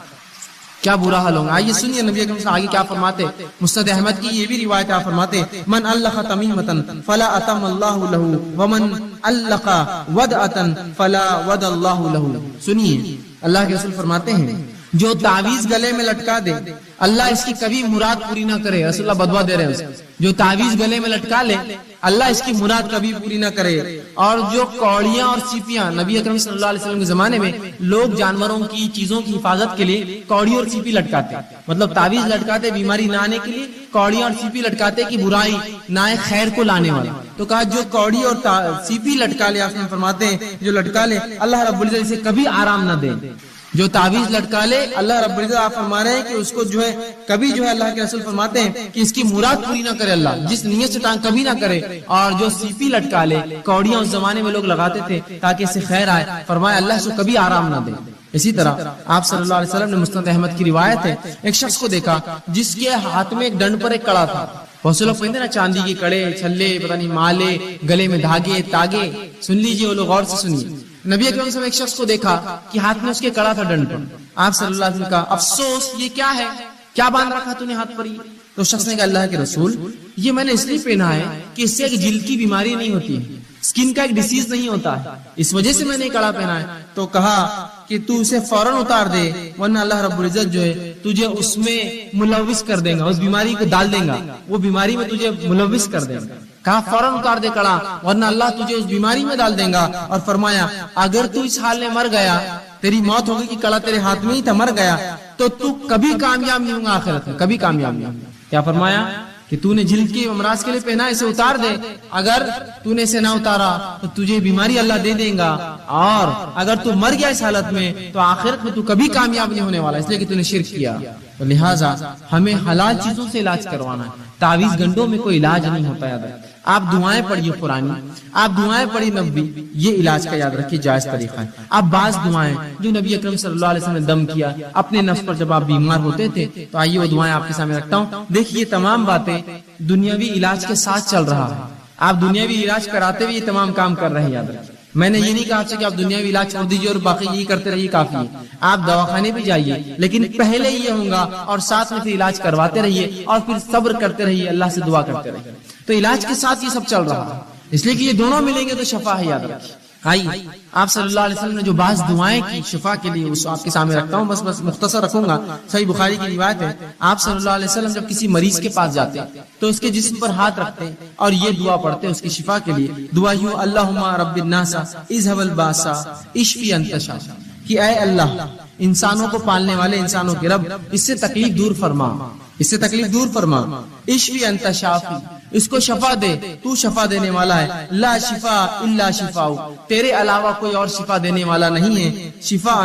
کیا برا حال ہوگا۔ آئیے سنیے نبی اکرم صلی اللہ علیہ وسلم آگے کیا فرماتے، مسند احمد کی یہ بھی روایت آپ فرماتے من علق تمیمۃ فلا اتم اللہ لہ ومن علق ودعۃ فلا ود اللہ لہ۔ سنیے اللہ کے رسول فرماتے ہیں جو تعویذ گلے میں لٹکا دے اللہ اس کی کبھی مراد پوری نہ کرے. رسول اللہ بدوا دے رہے ہیں اسے. جو تعویذ گلے میں لٹکا لے اللہ اس کی مراد کبھی پوری نہ کرے. اور جو کوڑیاں اور سیپیاں، نبی اکرم صلی اللہ علیہ وسلم کے زمانے میں لوگ جانوروں کی چیزوں کی حفاظت کے لیے کوڑی اور سیپی لٹکاتے، مطلب تعویذ لٹکاتے بیماری نہ آنے کے لیے، کوڑیاں اور سیپی لٹکاتے کہ برائی نہ آئے، خیر کو لانے والا. تو کہا جو کوڑی اور سیپی لٹکا لے، آپ فرماتے ہیں جو لٹکا لے اللہ رب العزت اسے کبھی آرام نہ دے. جو تعویذ لٹکا لے اللہ رب العزت آپ فرما رہے ہیں کہ اس کو جو ہے کبھی جو ہے اللہ کے رسول فرماتے ہیں کہ اس کی مراد پوری نہ کرے اللہ، جس نیت سے ٹانگ کبھی نہ کرے. اور جو سیپی لٹکا لے، کوڑیاں اس زمانے میں لوگ لگاتے تھے تاکہ اس سے خیر آئے، فرمایا اللہ اس کو کبھی آرام نہ دے. اسی طرح آپ صلی اللہ علیہ وسلم نے مسند احمد کی روایت ہے، ایک شخص کو دیکھا جس کے ہاتھ میں ایک ڈنڈ پر ایک کڑا تھا. بہت سے لوگ کہتے ہیں نا چاندی کے کڑے، چھلے، پتہ نہیں مالے، گلے میں دھاگے تاگے. سن لیجیے وہ لوگ غور سے سنیے. نبی اکرم صلی اللہ علیہ وسلم ایک شخص کو دیکھا کہ ہاتھ میں اس کے کڑا تھا ڈنڈ پر. آپ صلی اللہ علیہ وسلم کا افسوس یہ کیا ہے، کیا باندھ رکھا تو نے ہاتھ پر؟ یہ تو شخص نے کہا اللہ کے رسول یہ میں نے اس لیے پہنا ہے کہ اس سے ایک جلد کی بیماری نہیں ہوتی ہے، اسکن کا ایک ڈیزیز نہیں ہوتا ہے، اس وجہ سے میں نے کڑا پہنا ہے. تو کہا کہ تو اسے فوراً اتار دے ورنہ اللہ رب العزت جو ہے تجھے اس میں ملوث کر دے گا، اس بیماری کو ڈال دے گا، وہ بیماری میں تجھے ملوث کر دے گا. کہا فوراً اتار دے کڑا ورنہ اللہ تجھے اس بیماری میں ڈال دے گا. اور فرمایا اگر تو اس حال میں مر گیا، تیری موت ہوگی کہ کڑا تیرے ہاتھ میں ہی تھا، مر گیا تو تو کبھی کامیاب نہیں ہوگا آخرت میں، کبھی کامیاب نہیں ہوگا. کیا فرمایا کہ تو نے جلد کی امراض کے لیے پہنا، اسے اتار دے. اگر تو نے اسے نہ اتارا تو تجھے بیماری اللہ دے دے گا، اور اگر تو مر گیا اس حالت میں تو آخرت میں تو کبھی کامیاب نہیں ہونے والا، اس لیے کہ تو نے شرک کیا. تو لہٰذا ہمیں حلال چیزوں سے علاج کروانا ہے. تعویذ گنڈوں میں کوئی علاج نہیں ہوتا. یاد رکھیں آپ دعائیں پڑھیے قرآنی، آپ دعائیں پڑھی نبی، یہ علاج کا یاد رکھیے جائز طریقہ ہے. آپ بعض دعائیں جو نبی اکرم صلی اللہ علیہ وسلم نے دم کیا اپنے نفس پر جب آپ بیمار ہوتے تھے، تو آئیے وہ دعائیں آپ کے سامنے رکھتا ہوں. دیکھیے تمام باتیں دنیاوی علاج کے ساتھ چل رہا ہے. آپ دنیاوی علاج کراتے ہوئے یہ تمام کام کر رہے ہیں. یاد رکھیے میں نے یہ نہیں کہا آپ سے کہ آپ دنیاوی علاج چھوڑ دیجیے اور باقی یہی کرتے رہیے، کافی ہے. آپ دواخانے بھی جائیے لیکن پہلے یہ ہوگا اور ساتھ میں پھر علاج کرواتے رہیے اور پھر صبر کرتے رہیے، اللہ سے دعا کرتے رہیے. تو علاج کے ساتھ یہ سب چل رہا ہے، اس لیے کہ یہ دونوں ملیں گے تو شفا ہے. یاد رکھیے آئیے آپ صلی اللہ علیہ وسلم نے جو بعض دعائیں کی شفا کے لیے اس آپ کے سامنے رکھتا ہوں، بس مختصر رکھوں گا. صحیح بخاری کی روایت ہے، آپ صلی اللہ علیہ وسلم جب کسی مریض کے پاس جاتے تو اس کے جسم پر ہاتھ رکھتے اور یہ دعا پڑھتے اس کی شفا کے لیے. دعا یوں اللہم رب الناس اذهب الباس اشفی انت شافی، کہ اے اللہ انسانوں کو پالنے والے، انسانوں کے رب، اس سے تکلیف دور فرما، اس سے تکلیف دور فرما. اشفی انت شافی، اس کو شفا دے، تو شفا دینے والا ہے. لا شفا الا شفاء، تیرے علاوہ کوئی اور شفا دینے والا نہیں ہے. شفاء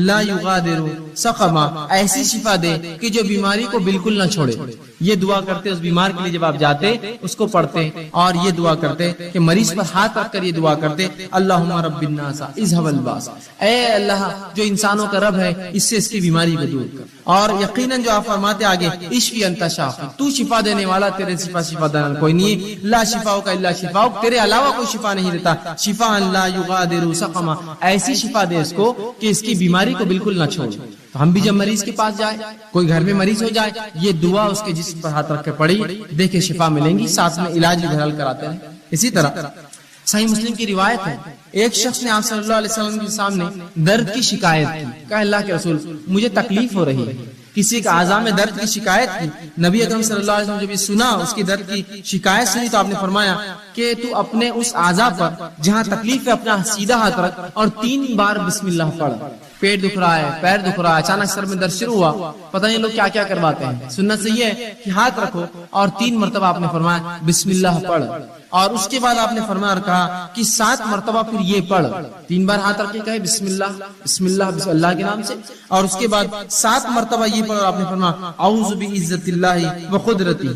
لا یغادر سقما، ایسی شفا دے کہ جو بیماری کو بالکل نہ چھوڑے. یہ دعا کرتے اس بیمار کے لیے جب آپ جاتے اس کو پڑھتے اور یہ دعا کرتے کہ مریض پر ہاتھ رکھ کر یہ دعا کرتے اللہم رب الناس اذهب الباس، اے اللہ جو انسانوں کا رب ہے اس سے اس کی بیماری کو دور کر. اور یقیناً جو آپ فرماتے آگے اشفی انت شافی، تو شفا دینے والا، تیرے شفا دینے کوئی نہیں ہے. لا شفاء کا الا شفاء، تیرے علاوہ کوئی شفا نہیں دیتا. شفاء لا یغادر سقما، ایسی شفا دے اس کو کہ اس کی بیماری کو بالکل نہ چھوڑے. تو ہم بھی جب مریض کے پاس جائیں، کوئی گھر میں مریض ہو جائے، یہ دعا اس کے جسم پر ہاتھ رکھ کے پڑھی، دیکھے شفا ملیں گی، ساتھ میں علاج بھی بہرحال کراتے ہیں. اسی طرح صحیح مسلم کی روایت ہے، ایک شخص نے آپ صلی اللہ علیہ وسلم کے سامنے درد کی شکایت کی. کہا اللہ کے رسول مجھے تکلیف ہو رہی ہے، کسی کا اعضاء میں درد کی شکایت کی. نبی اکرم صلی اللہ علیہ وسلم جب یہ سنا، اس کی درد کی شکایت سنی، تو آپ نے فرمایا کہ تو اپنے اس اعضاء پر جہاں تکلیف ہے اپنا سیدھا ہاتھ رکھ اور 3 بار بسم اللہ پڑھ. پیٹ دکھ رہا ہے، پیر دکھ رہا ہے، اچانک سر میں درد شروع ہوا، پتہ نہیں لوگ کیا کیا کرواتے ہیں. سنت سے یہ ہے کہ ہاتھ رکھو اور 3 مرتبہ آپ نے فرمایا بسم اللہ پڑھ. اور اس کے بعد آپ نے فرمایا کہا کہ 7 مرتبہ پھر یہ پڑھ، 3 بار ہاتھ رکھ کے کہے بسم اللہ بسم اللہ بسم اللہ کے نام سے، اور اس کے بعد 7 مرتبہ یہ پڑھ. آپ نے فرمایا اعوذ بعزت اللہ و قدرتی،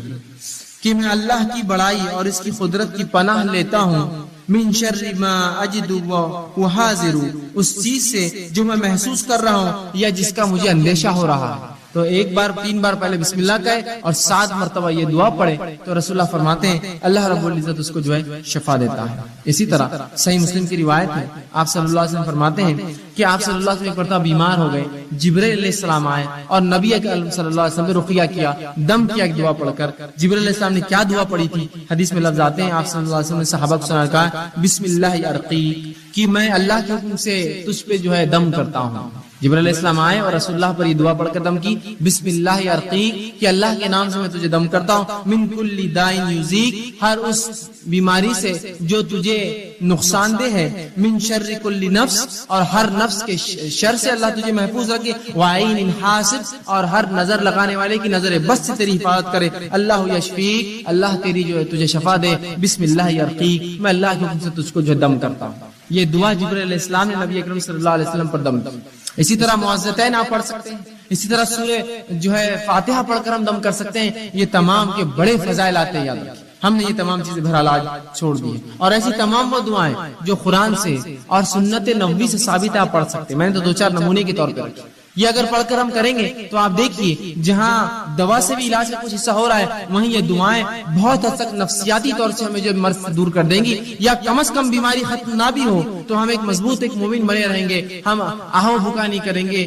کہ میں اللہ کی بڑائی اور اس کی قدرت کی پناہ لیتا ہوں، من شر ما اجد و حاضر، اس چیز سے جو میں محسوس کر رہا ہوں یا جس کا مجھے اندیشہ ہو رہا ہے. تو 3 بار پہلے بسم اللہ کہے اور 7 مرتبہ یہ دعا پڑھے تو رسول اللہ فرماتے ہیں اللہ رب العزت اس کو جو ہے شفا دیتا ہے. اسی طرح صحیح مسلم کی روایت ہے، آپ صلی اللہ علیہ وسلم فرماتے ہیں کہ آپ صلی اللہ علیہ وسلم ایک مرتبہ بیمار ہو گئے، جبرائیل علیہ السلام آئے اور نبی اکرم صلی اللہ علیہ وسلم نے رقیہ کیا، دم کیا ایک دعا پڑھ کر. جبرائیل علیہ السلام نے کیا دعا پڑھی تھی؟ حدیث میں لفظ آتے ہیں، آپ صلی اللہ علیہ وسلم نے صحابہ کو سنا کہا بسم اللہ ارقیک، کہ میں اللہ کے حکم سے تجھ پہ جو ہے دم کرتا ہوں. جبرائیل علیہ السلام آئے اور رسول اللہ پر یہ دعا پڑھ کر دم کی، بسم اللہ ارقیک، کہ اللہ کے نام سے میں تجھے دم کرتا ہوں، من کل دائن یوزیک، ہر اس بیماری سے جو تجھے نقصان دہ ہے، من شر کل نفس، اور ہر نفس کے شر سے اللہ تجھے محفوظ رکھے، وعین حاسد، اور ہر نظر لگانے والے کی نظر بس سے تیری حفاظت کرے، اللہ یشفیک، اللہ تیری جو ہے تجھے شفا دے، بسم اللہ ارقیک، میں اللہ کے حکم سے تجھ کو جو دم کرتا ہوں۔ یہ دعا جبرائیل علیہ السلام نے نبی اکرم صلی اللہ علیہ وسلم پر دم کی۔ اسی طرح معوذتین آپ پڑھ سکتے ہیں، اسی طرح سورہ جو ہے فاتحہ پڑھ کر ہم دم کر سکتے ہیں۔ یہ تمام کے بڑے فضائل آتے ہیں، یاد رکھیں۔ ہم نے یہ تمام چیزیں بہرحال آج چھوڑ دی ہیں، اور ایسی تمام وہ دعائیں جو قرآن سے اور سنت نبوی سے ثابت ہے آپ پڑھ سکتے ہیں۔ میں نے تو 2-4 نمونے کے طور پر رکھے۔ یہ اگر پڑھ کر ہم کریں گے تو آپ دیکھیے جہاں دوا سے بھی علاج کا کچھ حصہ ہو رہا ہے، وہیں یہ دعائیں بہت حد تک نفسیاتی طور سے ہمیں جو مرض سے دور کر دیں گی، یا کم از کم بیماری ختم نہ بھی ہو تو ہم ایک مضبوط ایک مومن بنے رہیں گے۔ ہم آہو بھکا نہیں کریں گے،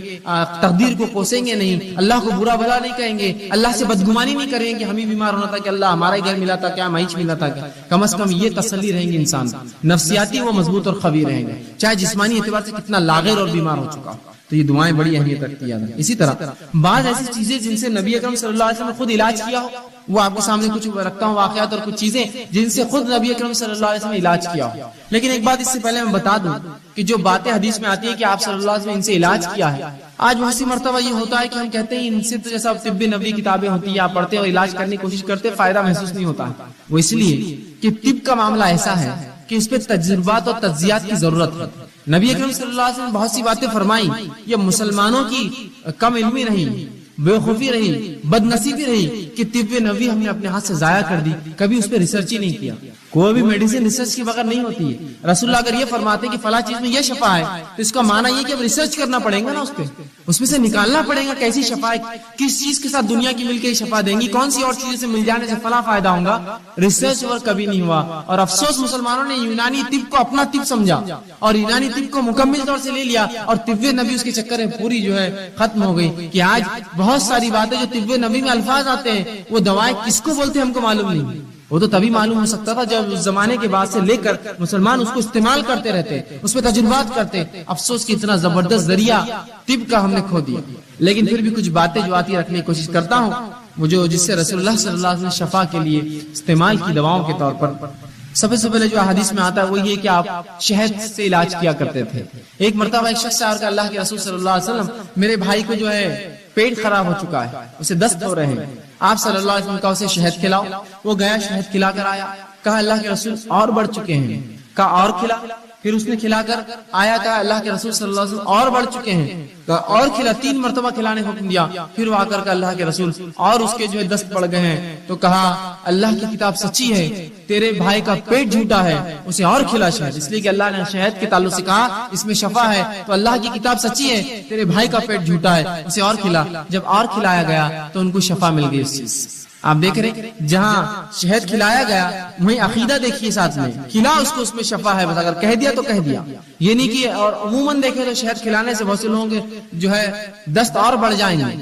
تقدیر کو کوسیں گے نہیں، اللہ کو برا بھلا نہیں کہیں گے، اللہ سے بدگمانی نہیں کریں گے، ہم ہی بیمار ہونا تھا کہ اللہ ہمارا ہی گھر ملا تھا کیا، مائچ ملا تھا کیا۔ کم از کم یہ تسلی رہیں گے انسان، نفسیاتی وہ مضبوط اور قوی رہیں گے، چاہے جسمانی اعتبار سے کتنا لاغر اور بیمار ہو چکا ہو۔ تو یہ دعائیں بڑی اہمیت رکھتی ہیں۔ اسی طرح بعض ایسی چیزیں جن سے نبی اکرم صلی اللہ علیہ وسلم نے خود علاج کیا ہو، وہ آپ کے سامنے کچھ رکھتا ہوں واقعات اور کچھ چیزیں جن سے خود نبی اکرم صلی اللہ علیہ وسلم نے علاج کیا ہو۔ لیکن ایک بات اس سے پہلے میں بتا دوں کہ جو باتیں حدیث میں آتی ہیں کہ آپ صلی اللہ علیہ وسلم نے ان سے علاج کیا ہے، آج بہت سی مرتبہ یہ ہوتا ہے کہ ہم کہتے ہیں ان سے تو جیسا طب نبوی کتابیں ہوتی ہیں، آپ پڑھتے اور علاج کرنے کی کوشش کرتے، فائدہ محسوس نہیں ہوتا۔ وہ اس لیے کہ طب کا معاملہ ایسا ہے کہ اس پہ تجربات اور تجزیات کی ضرورت ہے۔ نبی اکرم صلی اللہ علیہ وسلم نے بہت سی باتیں فرمائی، یہ مسلمانوں کی کم علمی رہی، بے خوفی رہی، بد نصیبی رہی کہ طب نبوی ہم نے اپنے ہاتھ سے ضائع کر دی، کبھی اس پہ ریسرچ ہی نہیں کیا۔ کوئی بھی میڈیسن ریسرچ کے بغیر نہیں ہوتی ہے۔ رسول اللہ اگر یہ فرماتے کہ فلاں چیز میں یہ شفا ہے تو اس کا معنی یہ کہ اب ریسرچ کرنا پڑے گا نا، اس میں سے نکالنا پڑے گا کیسی شفا ہے، کس چیز کے ساتھ دنیا کی مل کے شفا دیں گی، کون سی اور چیزوں سے مل جانے سے فلاں فائدہ ہوگا۔ ریسرچ ورک کبھی نہیں ہوا، اور افسوس مسلمانوں نے یونانی طب کو اپنا طب سمجھا اور یونانی طب کو مکمل طور سے لے لیا، اور طب نبی اس کے چکر میں پوری جو ہے ختم ہو گئی کہ آج بہت ساری باتیں جو طب نبی میں الفاظ آتے ہیں وہ دوائیں کس کو بولتے ہیں ہم کو معلوم نہیں۔ وہ تو تبھی معلوم ہو سکتا تھا جب اس زمانے کے بعد سے لے کر مسلمان اس کو استعمال کرتے رہتے، اس پہ تجربات کرتے۔ افسوس کہ اتنا زبردست ذریعہ طب کا ہم نے کھو دیا۔ لیکن پھر بھی کچھ باتیں جو آتی رکھنے کی کوشش کرتا ہوں، وہ جو جس سے رسول اللہ صلی اللہ علیہ وسلم نے شفا کے لیے استعمال کی دواؤں کے طور پر، سب سے پہلے جو حدیث میں آتا ہے وہ یہ کہ آپ شہد سے علاج کیا کرتے تھے۔ ایک مرتبہ ایک شخص آ کر اللہ کے رسول صلی اللہ علیہ وسلم، میرے بھائی کو جو ہے پیٹ خراب ہو چکا ہے، اسے دست ہو رہے ہیں، آپ صلی اللہ علیہ وسلم کا اسے شہد کھلاؤ۔ وہ گیا شہد کھلا کر آیا، کہا اللہ کے رسول اور بڑھ چکے ہیں، کہا اور کھلا، پھر اس نے کھلا کر آیا، کہا اللہ کے رسول صلی اللہ علیہ وسلم اور بڑھ چکے ہیں، کہا اور کھلا، 3 مرتبہ کھلانے کا حکم دیا۔ پھر وہ آ کر کہا اللہ کے رسول اور اس کے جو ہے دست پڑ گئے ہیں، تو کہا اللہ کی کتاب سچی ہے، تیرے بھائی کا پیٹ جھوٹا ہے، اسے اور کھلا شہد، اس لیے کہ اللہ نے شہد کے تعلق سے کہا اس میں شفا ہے، تو اللہ کی کتاب سچی ہے، تیرے بھائی کا پیٹ جھوٹا ہے، اسے اور کھلا۔ جب اور کھلایا گیا تو ان کو شفا مل گئی اس چیز سے۔ آپ دیکھ رہے ہیں جہاں شہد کھلایا گیا وہیں عقیدہ دیکھیے ساتھ میں، کھلا اس کو، اس میں شفا ہے، بس اگر کہہ دیا تو کہہ دیا، یہ نہیں کہ اور عموماً دیکھیں تو شہد کھلانے سے بہت سے لوگوں کے جو ہے دست اور بڑھ جائیں گے،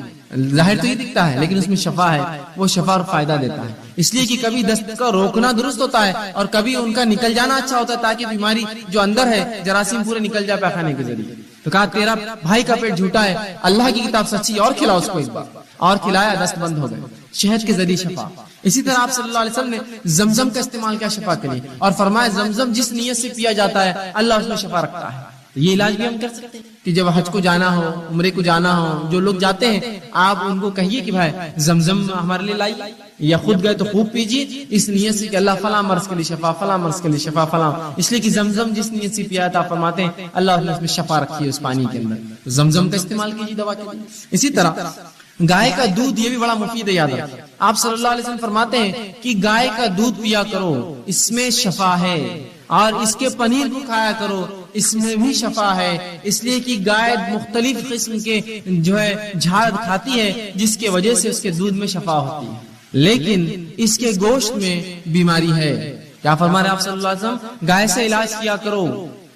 ظاہر تو یہ دکھتا ہے لیکن اس میں شفا ہے، وہ شفا اور فائدہ دیتا ہے۔ اس لیے کہ کبھی دست کا روکنا درست ہوتا ہے اور کبھی ان کا نکل جانا اچھا ہوتا ہے، تاکہ بیماری جو اندر ہے جراثیم پورے نکل جائے پیخانے کے ذریعے۔ تو کہا تیرا بھائی کا پیٹ جھوٹا ہے، اللہ کی کتاب سچی، اور کھلاؤ اس کو، اس بار اور کھلایا، دست بند ہو گئے، شہد کے ذریعے شفا۔ اسی طرح آپ صلی اللہ علیہ وسلم نے زمزم کا استعمال کیا شفا کے لیے، اور فرمایا زمزم جس نیت سے پیا جاتا ہے اللہ اس میں شفا رکھتا ہے۔ یہ علاج بھی ہم کر سکتے ہیں کہ جب حج کو جانا ہو، عمرے کو جانا ہو، جو لوگ جاتے ہیں آپ ان کو کہیے کہ بھائی زمزم ہمارے لیے لائی، یا خود گئے تو خوب پیجیے اس نیت سے کہ اللہ فلاں مرض کے لیے شفا، فلاں مرض کے لیے شفا، فلاں، اس لیے کہ زمزم جس نیت سے پیا تھا فرماتے ہیں اللہ نے اس میں شفا رکھی ہے اس پانی کے اندر، زمزم کا استعمال کیجیے دوا کے لیے۔ اسی طرح گائے کا دودھ یہ بھی بڑا مفید ہے، یاد رکھیں آپ صلی اللہ علیہ وسلم فرماتے ہیں کہ گائے کا دودھ پیا کرو اس میں شفا ہے، اور اس کے پنیر کو کھایا کرو اس میں بھی شفا ہے، اس لیے کہ گائے مختلف قسم کے جو ہے جھاڑ کھاتی ہے جس کی وجہ سے اس کے دودھ میں شفا ہوتی ہے، لیکن اس کے گوشت میں بیماری ہے۔ کیا فرما رہے آپ صلی اللہ علیہ وسلم؟ گائے سے علاج کیا کرو،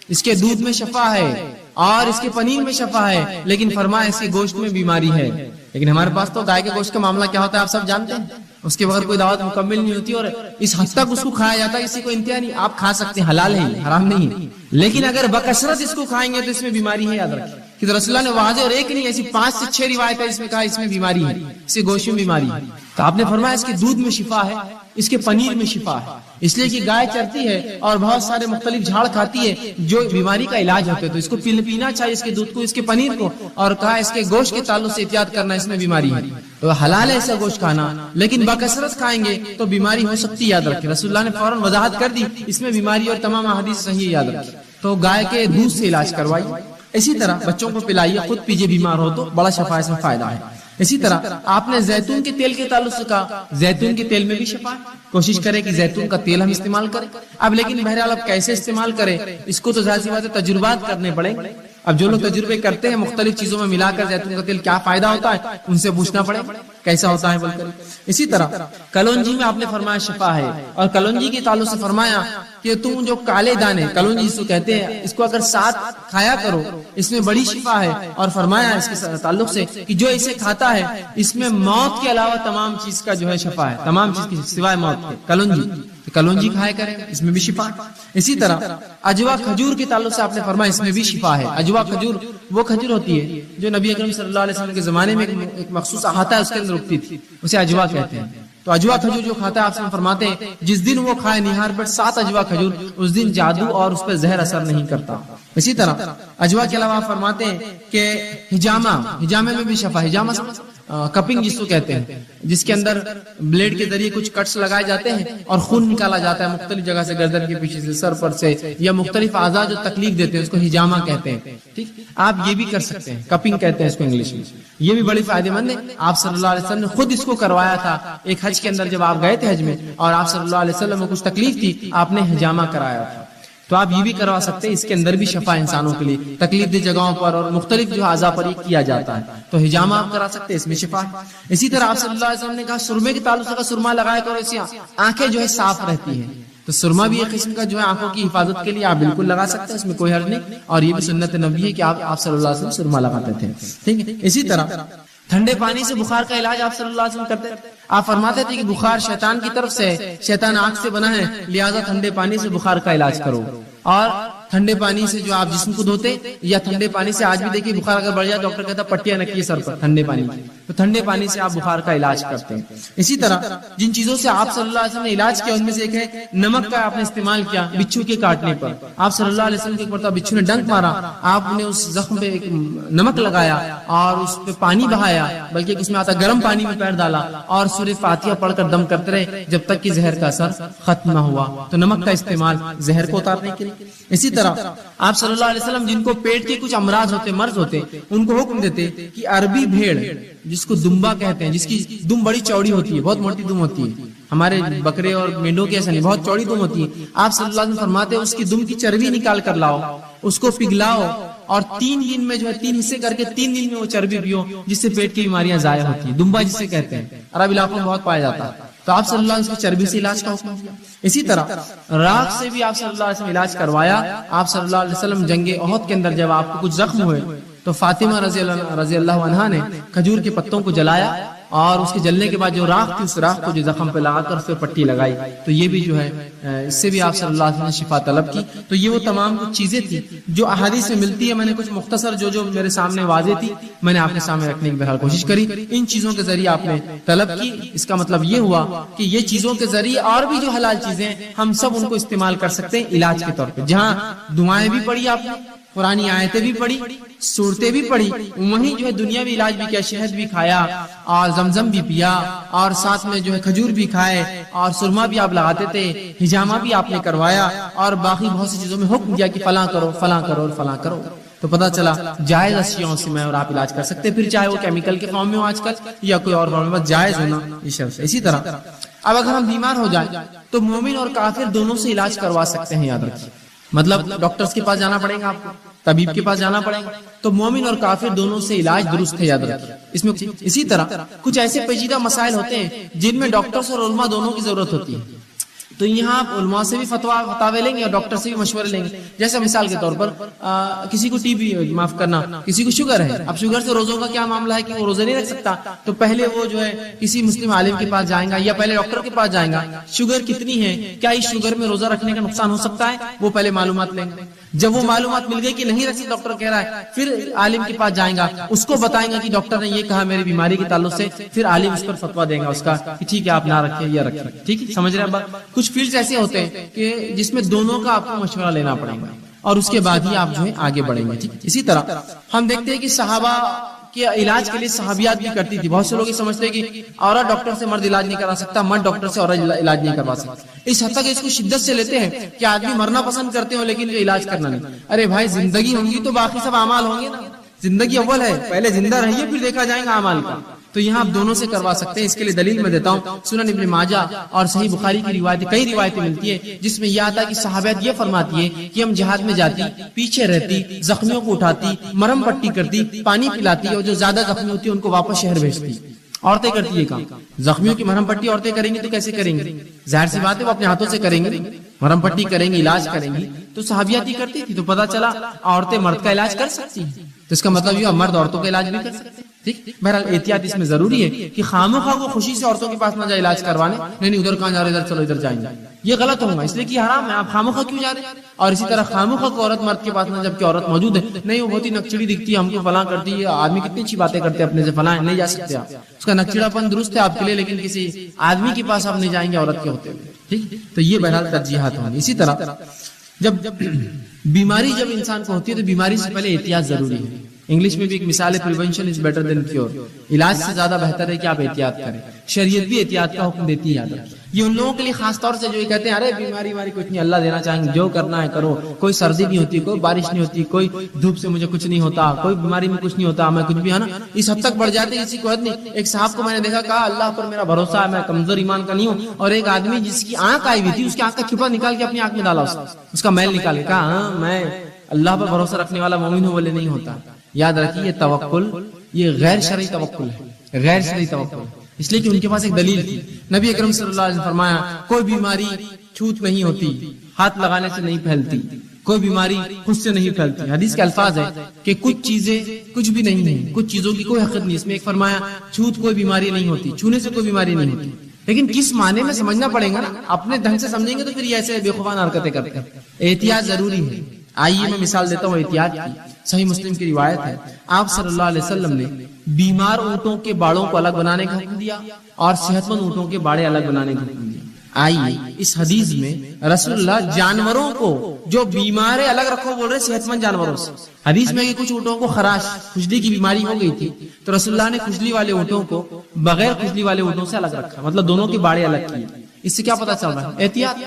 اس کے دودھ میں شفا ہے اور اس کے پنیر میں شفا ہے، لیکن فرمایا اس کے گوشت میں بیماری ہے۔ لیکن ہمارے پاس تو گائے کے گوشت کا معاملہ کیا ہوتا ہے آپ سب جانتے ہیں، اس کے بغیر کوئی دعوت مکمل نہیں ہوتی، اور اس حد تک اس کو کھایا جاتا ہے، اسی کو انتہا نہیں، آپ کھا سکتے ہیں، حلال ہے، حرام نہیں ہے، لیکن اگر بکثرت اس کو کھائیں گے تو اس میں بیماری ہے، یاد رکھیں، کہ رسول اللہ نے واضح اور ایک نہیں ایسی 5 سے 6 روایت ہے اس میں کہا اس میں بیماری ہے، اس سے گوشت میں بیماری ہے. تو آپ نے فرمایا اس کے دودھ میں شفا ہے، اس کے پنیر میں شفا ہے، اس لیے کہ گائے چرتی ہے اور بہت سارے مختلف جھاڑ کھاتی ہے جو بیماری کا علاج ہوتا ہے، تو اس کو پینا چاہیے، اس کے دودھ کو، اس کے پنیر کو. اور کہا اس کے گوشت کے تعلق سے احتیاط کرنا، اس میں بیماری ہے. تو حلال ہے ایسا گوشت کھانا، لیکن بکثرت کھائیں گے تو بیماری ہو سکتی ہے، یاد رکھیں. رسول اللہ نے فوراً وضاحت کر دی اس میں بیماری، اور تمام احادیث صحیح یاد رکھیں. تو گائے کے دودھ سے علاج کروائی. اسی طرح بچوں کو پلائیے، خود پیجیے، بیمار ہو تو بڑا شفا اس میں فائدہ ہے. اسی طرح آپ نے زیتون کے تیل کے تعلق سے کہا، زیتون کے تیل میں بھی شفا ہے. کوشش کریں کہ زیتون کا تیل ہم استعمال کریں. اب لیکن بہرحال اب کیسے استعمال کریں اس کو تو ظاہر سی بات ہے تجربات کرنے پڑیں. اب جو لوگ تجربے کرتے ہیں مختلف چیزوں میں ملا کر زیتون کا تیل کیا فائدہ ہوتا ہے ان سے پوچھنا پڑے کیسا ہوتا ہے بول کر. اسی طرح کلونجی میں آپ نے فرمایا شفا ہے، اور کلونجی کے تعلق سے فرمایا کہ تم جو کالے دانے کلونجی اس کو کہتے ہیں، اس کو اگر ساتھ کھایا کرو اس میں بڑی شفا ہے. اور فرمایا اس کے تعلق سے کہ جو اسے کھاتا ہے اس میں موت کے علاوہ تمام چیز کا جو ہے شفا ہے، تمام چیز کی سوائے موت کے. کلونجی کھایا کریں، اس میں بھی شفا ہے. اسی طرح اجوا کھجور کے تعلق سے آپ نے فرمایا اس میں بھی شفا ہے. اجوا کھجور وہ کھجور ہوتی ہے جو نبی اکرم صلی اللہ علیہ وسلم کے زمانے میں ایک مخصوص احاطہ ہے اس کے اندر اگتی تھی، اسے اجوا کہتے ہیں. تو اجوا کھجور جو کھاتا ہے آپ سے فرماتے ہیں جس دن وہ کھائے نہار پر 7 اجوا کھجور، اس دن جادو اور اس پر زہر اثر نہیں کرتا. اسی طرح اجوا کے علاوہ فرماتے ہیں کہ ہجامہ میں بھی شفا. ہجامہ کپنگ جس کو کہتے ہیں، جس کے اندر بلیڈ کے ذریعے کچھ کٹس لگائے جاتے ہیں اور خون نکالا جاتا ہے مختلف جگہ سے، گردن کے پیچھے سے، سر پر سے، یا مختلف اعضاء جو تکلیف دیتے ہیں اس کو ہجامہ کہتے ہیں. ٹھیک، آپ یہ بھی کر سکتے ہیں، کپنگ کہتے ہیں اس کو انگلش میں. یہ بھی بڑی فائدہ مند ہے. آپ صلی اللہ علیہ وسلم نے خود اس کو کروایا تھا ایک حج کے اندر، جب آپ گئے تھے حج میں اور آپ صلی اللہ علیہ وسلم کو کچھ تکلیف تھی، آپ نے ہجامہ کرایا تھا. تو آپ یہ بھی کروا سکتے ہیں، اس کے اندر بھی شفا انسانوں کے لیے تکلیف دہ جگہوں پر اور مختلف جو اعضاء پر یہ کیا جاتا ہے. تو ہجامہ آپ کرا سکتے ہیں، اس میں شفا ہے. اسی طرح آپ صلی اللہ علیہ وسلم نے کہا سرمے کے تعلق سے سرما لگایا کرو، اس سے آنکھیں جو ہے صاف رہتی ہیں. تو سرما بھی ایک قسم کا جو ہے آنکھوں کی حفاظت کے لیے آپ بالکل لگا سکتے ہیں، اس میں کوئی حرج نہیں. اور یہ بھی سنت نبوی ہے کہ آپ صلی اللہ علیہ وسلم سرما لگاتے تھے. ٹھیک ہے. اسی طرح ٹھنڈے پانی سے بخار کا علاج آپ صلی اللہ علیہ وسلم کرتے تھے. آپ فرماتے تھے کہ بخار شیطان کی طرف سے، شیطان آنکھ سے بنا ہے، لہذا ٹھنڈے پانی سے بخار کا علاج کرو. اور ٹھنڈے پانی سے جو آپ جسم کو دھوتے، یا ٹھنڈے پانی سے آج بھی دیکھیے بخار اگر بڑھ جائے ڈاکٹر کہتا پٹیاں رکھیے سر پر ٹھنڈے پانی کی، تو ٹھنڈے پانی سے آپ بخار کا علاج کرتے ہیں. اسی طرح جن چیزوں سے آپ صلی اللہ علیہ وسلم نے علاج کیا ان میں سے ایک ہے نمک کا آپ نے استعمال کیا بچھو کے کاٹنے پر. آپ صلی اللہ علیہ وسلم کے مرتبہ بچھو نے ڈنک مارا، آپ نے اس زخم پہ ایک نمک لگایا اور اس پہ پانی بہایا، بلکہ اس میں آتا گرم پانی میں پیر ڈالا اور سورہ فاتحہ پڑھ کر دم کرتے رہے جب تک کہ زہر کا اثر ختم نہ ہوا. تو نمک کا استعمال زہر کو اتارنے کے لیے. اسی طرح آپ صلی اللہ علیہ وسلم جن کو پیٹ کے کچھ امراض ہوتے، مرض ہوتے، ان کو حکم دیتے کہ عربی بھیڑ جس کو دمبا کہتے ہیں، جس کی دم بڑی چوڑی ہوتی ہے، بہت موٹی دم ہوتی ہے، ہمارے بکرے اور مینڈوں کے ایسا نہیں، بہت چوڑی دم ہوتی ہے. آپ صلی اللہ علیہ وسلم فرماتے اس کی دم کی چربی نکال کر لاؤ، اس کو پگھلاؤ اور 3 دن میں جو ہے 3 حصے کر کے 3 دن میں وہ چربی پیو، جس سے پیٹ کی بیماریاں ضائع ہوتی ہیں. دمبا جسے کہتے ہیں، عرب علاقوں میں بہت پایا جاتا ہے. تو آپ صلی اللہ علیہ وسلم چربی سے علاج کا حکم دیا. اسی طرح راکھ سے بھی آپ صلی اللہ علیہ وسلم علاج کروایا. آپ صلی اللہ علیہ وسلم جنگ احد کے اندر جب آپ کو کچھ زخم ہوئے تو فاطمہ رضی اللہ عنہا نے کھجور کے پتوں کو جلایا اور اس کے جلنے کے بعد جو راکھ تھی اس راکھ کو جو زخم پہ لگا کر اس پہ پٹی لگائی. تو یہ بھی جو ہے اس سے بھی آپ صلی اللہ علیہ وسلم نے شفا طلب کی. تو یہ وہ تمام کچھ چیزیں تھی جو احادیث میں ملتی ہے. میں نے کچھ مختصر جو میرے سامنے واضح تھی میں نے آپ کے سامنے رکھنے کی بہرحال کوشش کری. ان چیزوں کے ذریعے آپ نے طلب کی. اس کا مطلب یہ ہوا کہ یہ چیزوں کے ذریعے اور بھی جو حلال چیزیں ہم سب ان کو استعمال کر سکتے ہیں علاج کے طور پہ. جہاں دعائیں بھی پڑھی آپ نے، قرآنی آیتیں بھی پڑھی، صورتیں بھی پڑھی، وہیں جو ہے دنیاوی علاج بھی کیا، شہد بھی کھایا اور زمزم بھی پیا اور ساتھ میں جو ہے کھجور بھی کھائے اور سرما بھی آپ لگاتے تھے، ہجامہ بھی آپ نے کروایا اور باقی بہت سی چیزوں میں حکم دیا کہ فلاں کرو فلاں کرو اور فلاں کرو. تو پتہ چلا جائز اشیاء سے میں اور آپ علاج کر سکتے، پھر چاہے وہ کیمیکل کے فارم میں ہو آج کل یا کوئی اور فارم میں، بس جائز ہونا یہ شرط ہے. اسی طرح اب اگر ہم بیمار ہو جائیں تو مومن اور کافر دونوں سے علاج کروا سکتے ہیں. یاد رکھیے، مطلب ڈاکٹرز کے پاس جانا پڑے گا، آپ کو طبیب کے پاس جانا پڑے گا. تو مومن اور کافر دونوں سے علاج درست ہے، یاد رکھیے اس میں. اسی طرح کچھ ایسے پیچیدہ مسائل ہوتے ہیں جن میں ڈاکٹرز اور علماء دونوں کی ضرورت ہوتی ہے. تو یہاں آپ علماء سے بھی فتوے لیں گے اور ڈاکٹر سے بھی مشورے لیں گے. جیسے مثال کے طور پر کسی کو ٹی بی، معاف کرنا، کسی کو شوگر ہے. اب شوگر سے روزوں کا کیا معاملہ ہے کہ وہ روزے نہیں رکھ سکتا، تو پہلے وہ جو ہے کسی مسلم عالم کے پاس جائیں گا یا پہلے ڈاکٹر کے پاس جائیں گا. شوگر کتنی ہے، کیا اس شوگر میں روزہ رکھنے کا نقصان ہو سکتا ہے، وہ پہلے معلومات لیں گے. جب وہ معلومات مل گئی کہ نہیں رسی ڈاکٹر کہہ رہا ہے، پھر عالم کے پاس جائیں گا، اس کو بتائیں گا کہ ڈاکٹر نے یہ کہا میری بیماری کے تعلق سے، پھر عالم اس پر فتویٰ دے گا اس کا کہ ٹھیک ہے آپ نہ رکھیں یا رکھیں. ٹھیک ہے، سمجھ رہے ہیں بات؟ کچھ فیلڈز ایسے ہوتے ہیں کہ جس میں دونوں کا آپ کو مشورہ لینا پڑے گا اور اس کے بعد ہی آپ جو ہے آگے بڑھیں گے. ٹھیک، اسی طرح ہم دیکھتے ہیں کہ صحابہ کہ علاج کے لیے صحابیات بھی کرتی تھی. بہت سے لوگ یہ سمجھتے ہیں کہ عورت ڈاکٹر سے مرد علاج نہیں کرا سکتا، مرد ڈاکٹر سے عورت علاج نہیں کروا سکتا. اس حد تک اس کو شدت سے لیتے ہیں کہ آدمی مرنا پسند کرتے ہو لیکن علاج کرنا نہیں. ارے بھائی زندگی ہوں گی تو باقی سب اعمال ہوں گے نا. زندگی اول ہے، پہلے زندہ رہیے پھر دیکھا جائے گا اعمال کا. تو یہاں آپ دونوں سے کروا سکتے ہیں. اس کے لیے دلیل میں دیتا ہوں، سنن ابن ماجہ اور صحیح بخاری کی روایتیں، کئی روایتیں ملتی ہے جس میں یہ آتا ہے کہ صحابیات یہ فرماتی ہے کہ ہم جہاد میں جاتی، پیچھے رہتی، زخمیوں کو اٹھاتی، مرہم پٹی کرتی، پانی پلاتی اور جو زیادہ زخمی ہوتی ہے ان کو واپس شہر بھیجتی. عورتیں کرتی ہے کام. زخمیوں کی مرہم پٹی عورتیں کریں گی تو کیسے کریں گی؟ ظاہر سی بات ہے وہ اپنے ہاتھوں سے کریں گی، مرہم پٹی کریں گی، علاج کریں گی. تو صحابیات ہی کرتی تھی. تو پتا چلا عورتیں مرد کا علاج کر سکتی ہیں، تو اس کا مطلب یہ مرد عورتوں کا علاج بھی کر سکتے ہیں. ٹھیک، بہرحال احتیاط اس میں ضروری ہے کہ خامخواہ کو خوشی سے عورتوں کے پاس نہ جائے علاج کروانے. نہیں ادھر کہاں جا رہے، ادھر چلو ادھر جائیں گے، یہ غلط ہوگا، اس لیے کہ حرام ہے. آپ خامخواہ کیوں جا رہے ہیں؟ اور اسی طرح خامخواہ کو عورت مرد کے پاس نہ، جبکہ عورت موجود ہے. نہیں وہ بہت ہی نکچڑی دکھتی ہے، ہم کو فلاں کرتی ہے، آدمی کتنی اچھی باتیں کرتے ہیں اپنے سے، فلاں نہیں جا سکتے آپ. اس کا نکچڑا پن درست ہے آپ کے لیے، لیکن کسی آدمی کے پاس آپ نہیں جائیں گے عورت کے ہوتے ہوئے. ٹھیک، تو یہ بہرحال ترجیحات ہوں گی. اسی طرح جب بیماری جب انسان کو ہوتی ہے تو بیماری سے پہلے احتیاط ضروری ہے. انگلش میں بھی ایک مثال ہے، prevention is better than cure. علاج سے زیادہ بہتر ہے کہ آپ احتیاط کریں. شریعت بھی احتیاط کا حکم دیتی ہے. یہ ان لوگوں کے لیے خاص طور سے جو یہ کہتے ہیں ارے بیماری کچھ نہیں، اللہ دینا چاہیں گے، جو کرنا ہے کرو، کوئی سردی نہیں ہوتی، کوئی بارش نہیں ہوتی، کوئی دھوپ سے مجھے کچھ نہیں ہوتا، کوئی بیماری میں کچھ نہیں ہوتا، میں کچھ بھی ہے نا، اس حد تک بڑھ جاتے ہیں. کسی کو حد نہیں. ایک صاحب کو میں نے دیکھا، کہا اللہ پر میرا بھروسہ ہے، میں کمزور ایمان کا نہیں ہوں. اور ایک آدمی جس کی آنکھ آئی ہوئی تھی، اس کی آنکھ کا چھپا نکال کے اپنی آنکھ میں ڈالا، اس کا میل نکال کے کہا ہاں میں اللہ پر بھروسہ رکھنے والا مومن ہوں. بولے نہیں ہوتا. یاد رکھیے یہ توکل یہ غیر شرعی توکل ہے، غیر شرعی توکل. اس لیے کہ ان کے پاس ایک دلیل تھی. نبی اکرم صلی اللہ علیہ وسلم فرمایا کوئی بیماری چھوت نہیں ہوتی، ہاتھ لگانے سے نہیں پھیلتی، کوئی بیماری خود سے نہیں پھیلتی. حدیث کے الفاظ ہے کہ کچھ چیزیں کچھ بھی نہیں ہیں، کچھ چیزوں کی کوئی حقیقت نہیں. اس میں ایک فرمایا چھوت کوئی بیماری نہیں ہوتی، چھونے سے کوئی بیماری نہیں ہوتی. لیکن کس معنی میں سمجھنا پڑے گا نا. اپنے ڈھنگ سے سمجھیں گے تو پھر یہ ایسے بے خوفانہ حرکتیں کرتے ہیں. احتیاط ضروری ہے. آئیے میں مثال دیتا ہوں احتیاط کی. صحیح مسلم کی روایت ہے، آپ صلی اللہ علیہ وسلم نے بیمار اونٹوں کے باڑوں کو الگ بنانے کا حکم دیا اور صحت مند اونٹوں کے باڑے الگ بنانے کا حکم دیا. آئیے اس حدیث میں رسول اللہ جانوروں کو جو بیمار ہے الگ رکھو بول رہے صحت مند جانوروں سے. حدیث میں کہ کچھ اونٹوں کو خراش کھجلی کی بیماری ہو گئی تھی تو رسول اللہ نے کھجلی والے اونٹوں کو بغیر کھجلی والے اونٹوں سے الگ رکھا، مطلب دونوں کے باڑے الگ کیے. اس سے کیا پتا چل رہا ہے؟ احتیاط.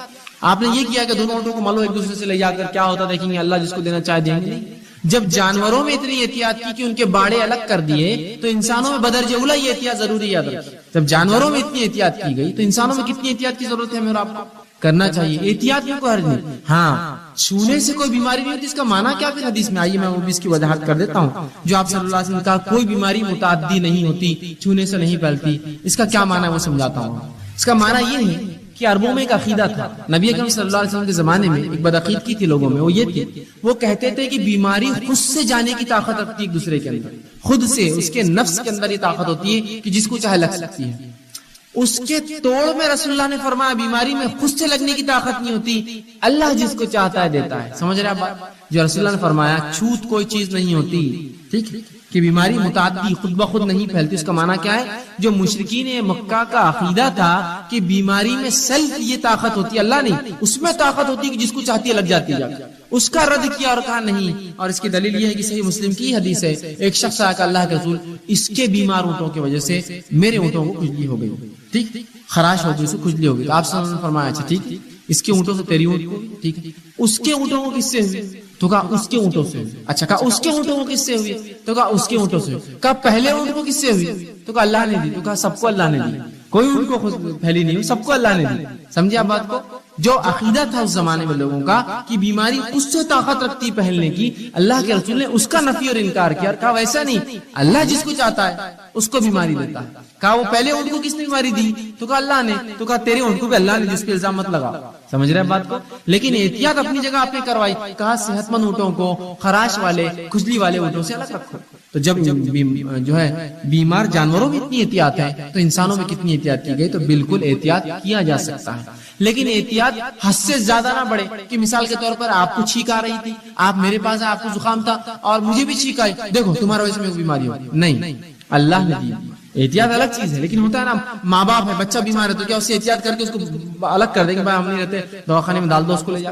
آپ نے یہ کیا کہ دونوں اونٹوں کو ملو ایک دوسرے سے لے جا کر، کیا ہوتا دیکھیں گے، اللہ جس کو دینا چاہے دیں گے. نہیں، جب جانوروں میں اتنی احتیاط کی کہ ان کے باڑے الگ کر دیے تو انسانوں میں بدرجہ اولا یہ احتیاط ضروری ہے. جب جانوروں میں اتنی احتیاط کی گئی تو انسانوں میں کتنی احتیاط کی ضرورت ہے. میرا آپ کو کرنا چاہیے احتیاط میں کوئی حرج نہیں. ہاں چھونے سے کوئی بیماری نہیں ہوتی، اس کا معنی کیا پھر حدیث میں؟ آئیے میں وہ بھی اس کی وضاحت کر دیتا ہوں. جو آپ صلی اللہ علیہ وسلم نے کہا کوئی بیماری متعدی نہیں ہوتی، چھونے سے نہیں پھیلتی، اس کا کیا معنی ہے وہ سمجھاتا ہوں. اس کا معنی یہ ہے کہ عربوں میں ایک عقیدہ تھا. نبی اکرم صلی اللہ علیہ وسلم کے زمانے میں ایک بدعقیدگی تھی لوگوں میں. وہ یہ تھی، وہ کہتے تھے کہ بیماری خود سے جانے کی طاقت رکھتی ہے ایک دوسرے کے اندر، خود سے اس کے نفس کے اندر یہ طاقت ہوتی ہے کہ جس کو چاہے لگ سکتی ہے. اس کے توڑ میں رسول اللہ نے فرمایا بیماری میں خود سے لگنے کی طاقت نہیں ہوتی، اللہ جس کو چاہتا ہے دیتا ہے. سمجھ رہے آپ بات؟ جو رسول اللہ نے فرمایا چھوت کوئی چیز نہیں ہوتی، ٹھیک، کہ بیماری متعدی خود بخود نہیں پھیلتی. اس کا معنی کیا ہے؟ جو مشرکین مکہ کا عقیدہ تھا کہ بیماری میں سیلف یہ طاقت ہوتی ہے، اللہ نہیں، اس میں طاقت ہوتی ہے کہ جس کو چاہتی ہے لگ جاتی ہے، اس کا رد کیا اور کہا نہیں. اور اس کی دلیل یہ ہے کہ صحیح مسلم کی حدیث ہے، ایک شخص آیا کہ اللہ کے رسول اس کے بیمار اونٹوں کی وجہ سے میرے اونٹوں کو کھجلی ہو گئی، ٹھیک، خراش ہو گئی، اس کو کھجلی ہو گئی. آپ صلی اللہ علیہ وسلم نے فرمایا اچھا ٹھیک، اس کے اونٹوں سے تیری اونٹ کو، ٹھیک، اس کے اونٹوں کو کس سے ہوئی؟ تو کہا اس کے اونٹوں سے. اچھا کہا اس کے اونٹوں کو کس سے ہوئی؟ تو کہا اس کے اونٹوں سے. کہا پہلے اونٹ کو کس سے ہوئی؟ تو کہا اللہ نے دی. تو کہا سب کو اللہ نے دی، کوئی اونٹ کو پھیلی نہیں، سب کو اللہ نے دی. سمجھے آپ بات کو؟ جو عقیدہ تھا اس زمانے میں لوگوں کا کہ بیماری اس سے طاقت رکھتی پہلنے کی، اللہ کے رسول نے اس کا نفی اور انکار کیا اور کہا ویسا نہیں، اللہ جس کو چاہتا ہے اس کو بیماری دیتا ہے. کہا وہ پہلے اونٹ کو کس نے بیماری دی؟ تو کہا اللہ نے. تو کہا تیرے اونٹ کو بھی اللہ نے، جس پہ الزام مت لگا. سمجھ رہے ہیں بات کو؟ لیکن احتیاط اپنی جگہ آپ نے کروائی. کہا صحت مند اونٹوں کو خراش والے کھجلی والے اونٹوں سے الگ رکھو. تو تو جب جو ہے بیمار جانوروں میں اتنی احتیاط ہے تو انسانوں میں کتنی احتیاط کی گئی. تو بالکل احتیاط کیا جا سکتا ہے، لیکن احتیاط حد سے زیادہ نہ بڑھے کہ مثال کے طور پر آپ کو چھینک آ رہی تھی، آپ میرے پاس آپ کو زکام تھا اور مجھے بھی چھینک آئی، دیکھو تمہارا وجہ سے میرے کو بیماری ہوگی. نہیں، اللہ نے دی. احتیاط الگ چیز ہے، لیکن ہوتا ہے نا ماں باپ ہے، بچہ بیمار ہے تو کیا اس سے احتیاط کر کے اس کو الگ کر دیں گے، بھائی ہم نہیں رہتے دواخانے میں ڈال دو اس کو لے جا.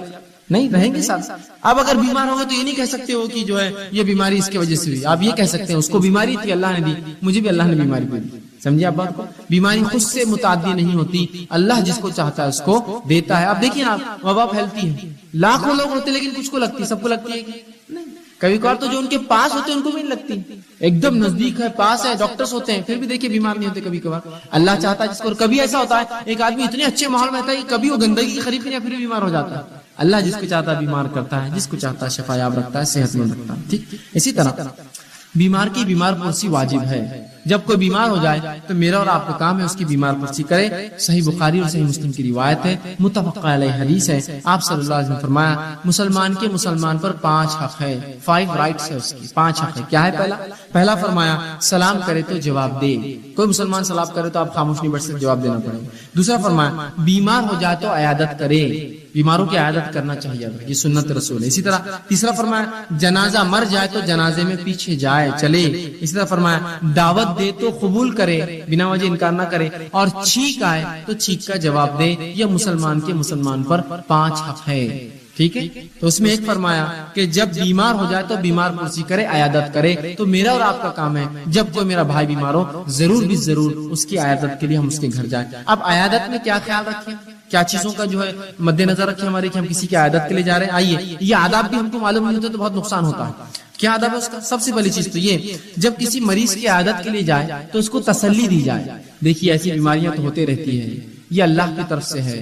نہیں، رہیں گے ساتھ. اب اگر بیمار ہوگا تو یہ نہیں کہہ سکتے ہو کہ جو ہے یہ بیماری اس کی وجہ سے ہوئی. آپ یہ کہہ سکتے ہیں اس کو بیماری تھی اللہ نے دی، مجھے بھی اللہ نے بیماری دی. سمجھے آپ بات کو؟ بیماری خود سے متعدی نہیں ہوتی، اللہ جس کو چاہتا ہے اس کو دیتا ہے. اب دیکھیے نا وبا پھیلتی ہے، لاکھوں لوگ ہوتے لیکن کچھ کو لگتی، سب کو لگتی ہے نہیں. کبھی کبھار تو جو ان کے پاس ہوتے ہیں ان کو بھی نہیں لگتی، ایک دم نزدیک ہے، پاس ہے، ڈاکٹرز ہوتے ہیں، پھر بھی دیکھیے بیمار نہیں ہوتے. کبھی کبھار اللہ چاہتا ہے جس کو. کبھی ایسا ہوتا ہے ایک آدمی اتنے اچھے ماحول میں رہتا ہے کہ کبھی وہ گندگی کی خریف نہیں، پھر بھی بیمار ہو جاتا ہے. اللہ جس کو چاہتا ہے بیمار کرتا ہے، جس کو چاہتا ہے شفا یاب رکھتا ہے، صحت مند رکھتا ہے. ٹھیک اسی طرح بیمار کی بیمار پرسی واجب ہے. جب کوئی بیمار ہو جائے تو میرا اور آپ کا کام ہے اس کی بیمار پرسی کرے. صحیح بخاری اور صحیح مسلم کی روایت ہے، متفق علیہ حدیث ہے. آپ صلی اللہ علیہ وسلم فرمایا مسلمان کے مسلمان پر 5 حق ہے، 5 رائٹس ہے اس کی، 5 حق ہے. کیا ہے؟ پہلا فرمایا سلام کرے تو جواب دے. کوئی مسلمان سلام کرے تو آپ خاموش نہیں بیٹھ سکتے، جواب دینا پڑے گا. دوسرا فرمایا بیمار ہو جائے تو عیادت کرے، بیماروں کی عیادت کرنا چاہیے، یہ سنت رسول ہے. اسی طرح تیسرا فرمایا جنازہ مر جائے تو جنازے میں پیچھے جائے چلے. اسی طرح فرمایا دعوت دے تو قبول کرے، بنا وجہ انکار نہ کرے. اور چھینک آئے تو چھینک کا جواب دے. یہ مسلمان کے مسلمان پر 5 حق ہے. ٹھیک ہے، تو اس میں ایک فرمایا کہ جب بیمار ہو جائے تو بیمار پرسی کرے، عیادت کرے. تو میرا اور آپ کا کام ہے جب کوئی میرا بھائی بیمار ہو ضرور بھی ضرور اس کی عیادت کے لیے ہم اس کے گھر جائیں. اب عیادت میں کیا خیال رکھیں، کیا چیزوں کا جو ہے مد نظر رکھیں ہمارے کہ ہم کسی کی عیادت کے لیے جا رہے ہیں. آئیے یہ آداب بھی ہم کو معلوم نہیں ہوتے تو بہت نقصان ہوتا ہے. کیا آداب ہے اس کا؟ سب سے پہلی چیز تو یہ جب کسی مریض کی عیادت کے لیے جائے تو اس کو تسلی دی جائے. دیکھیے ایسی بیماریاں تو ہوتے رہتی ہیں، یہ اللہ کی طرف سے ہے،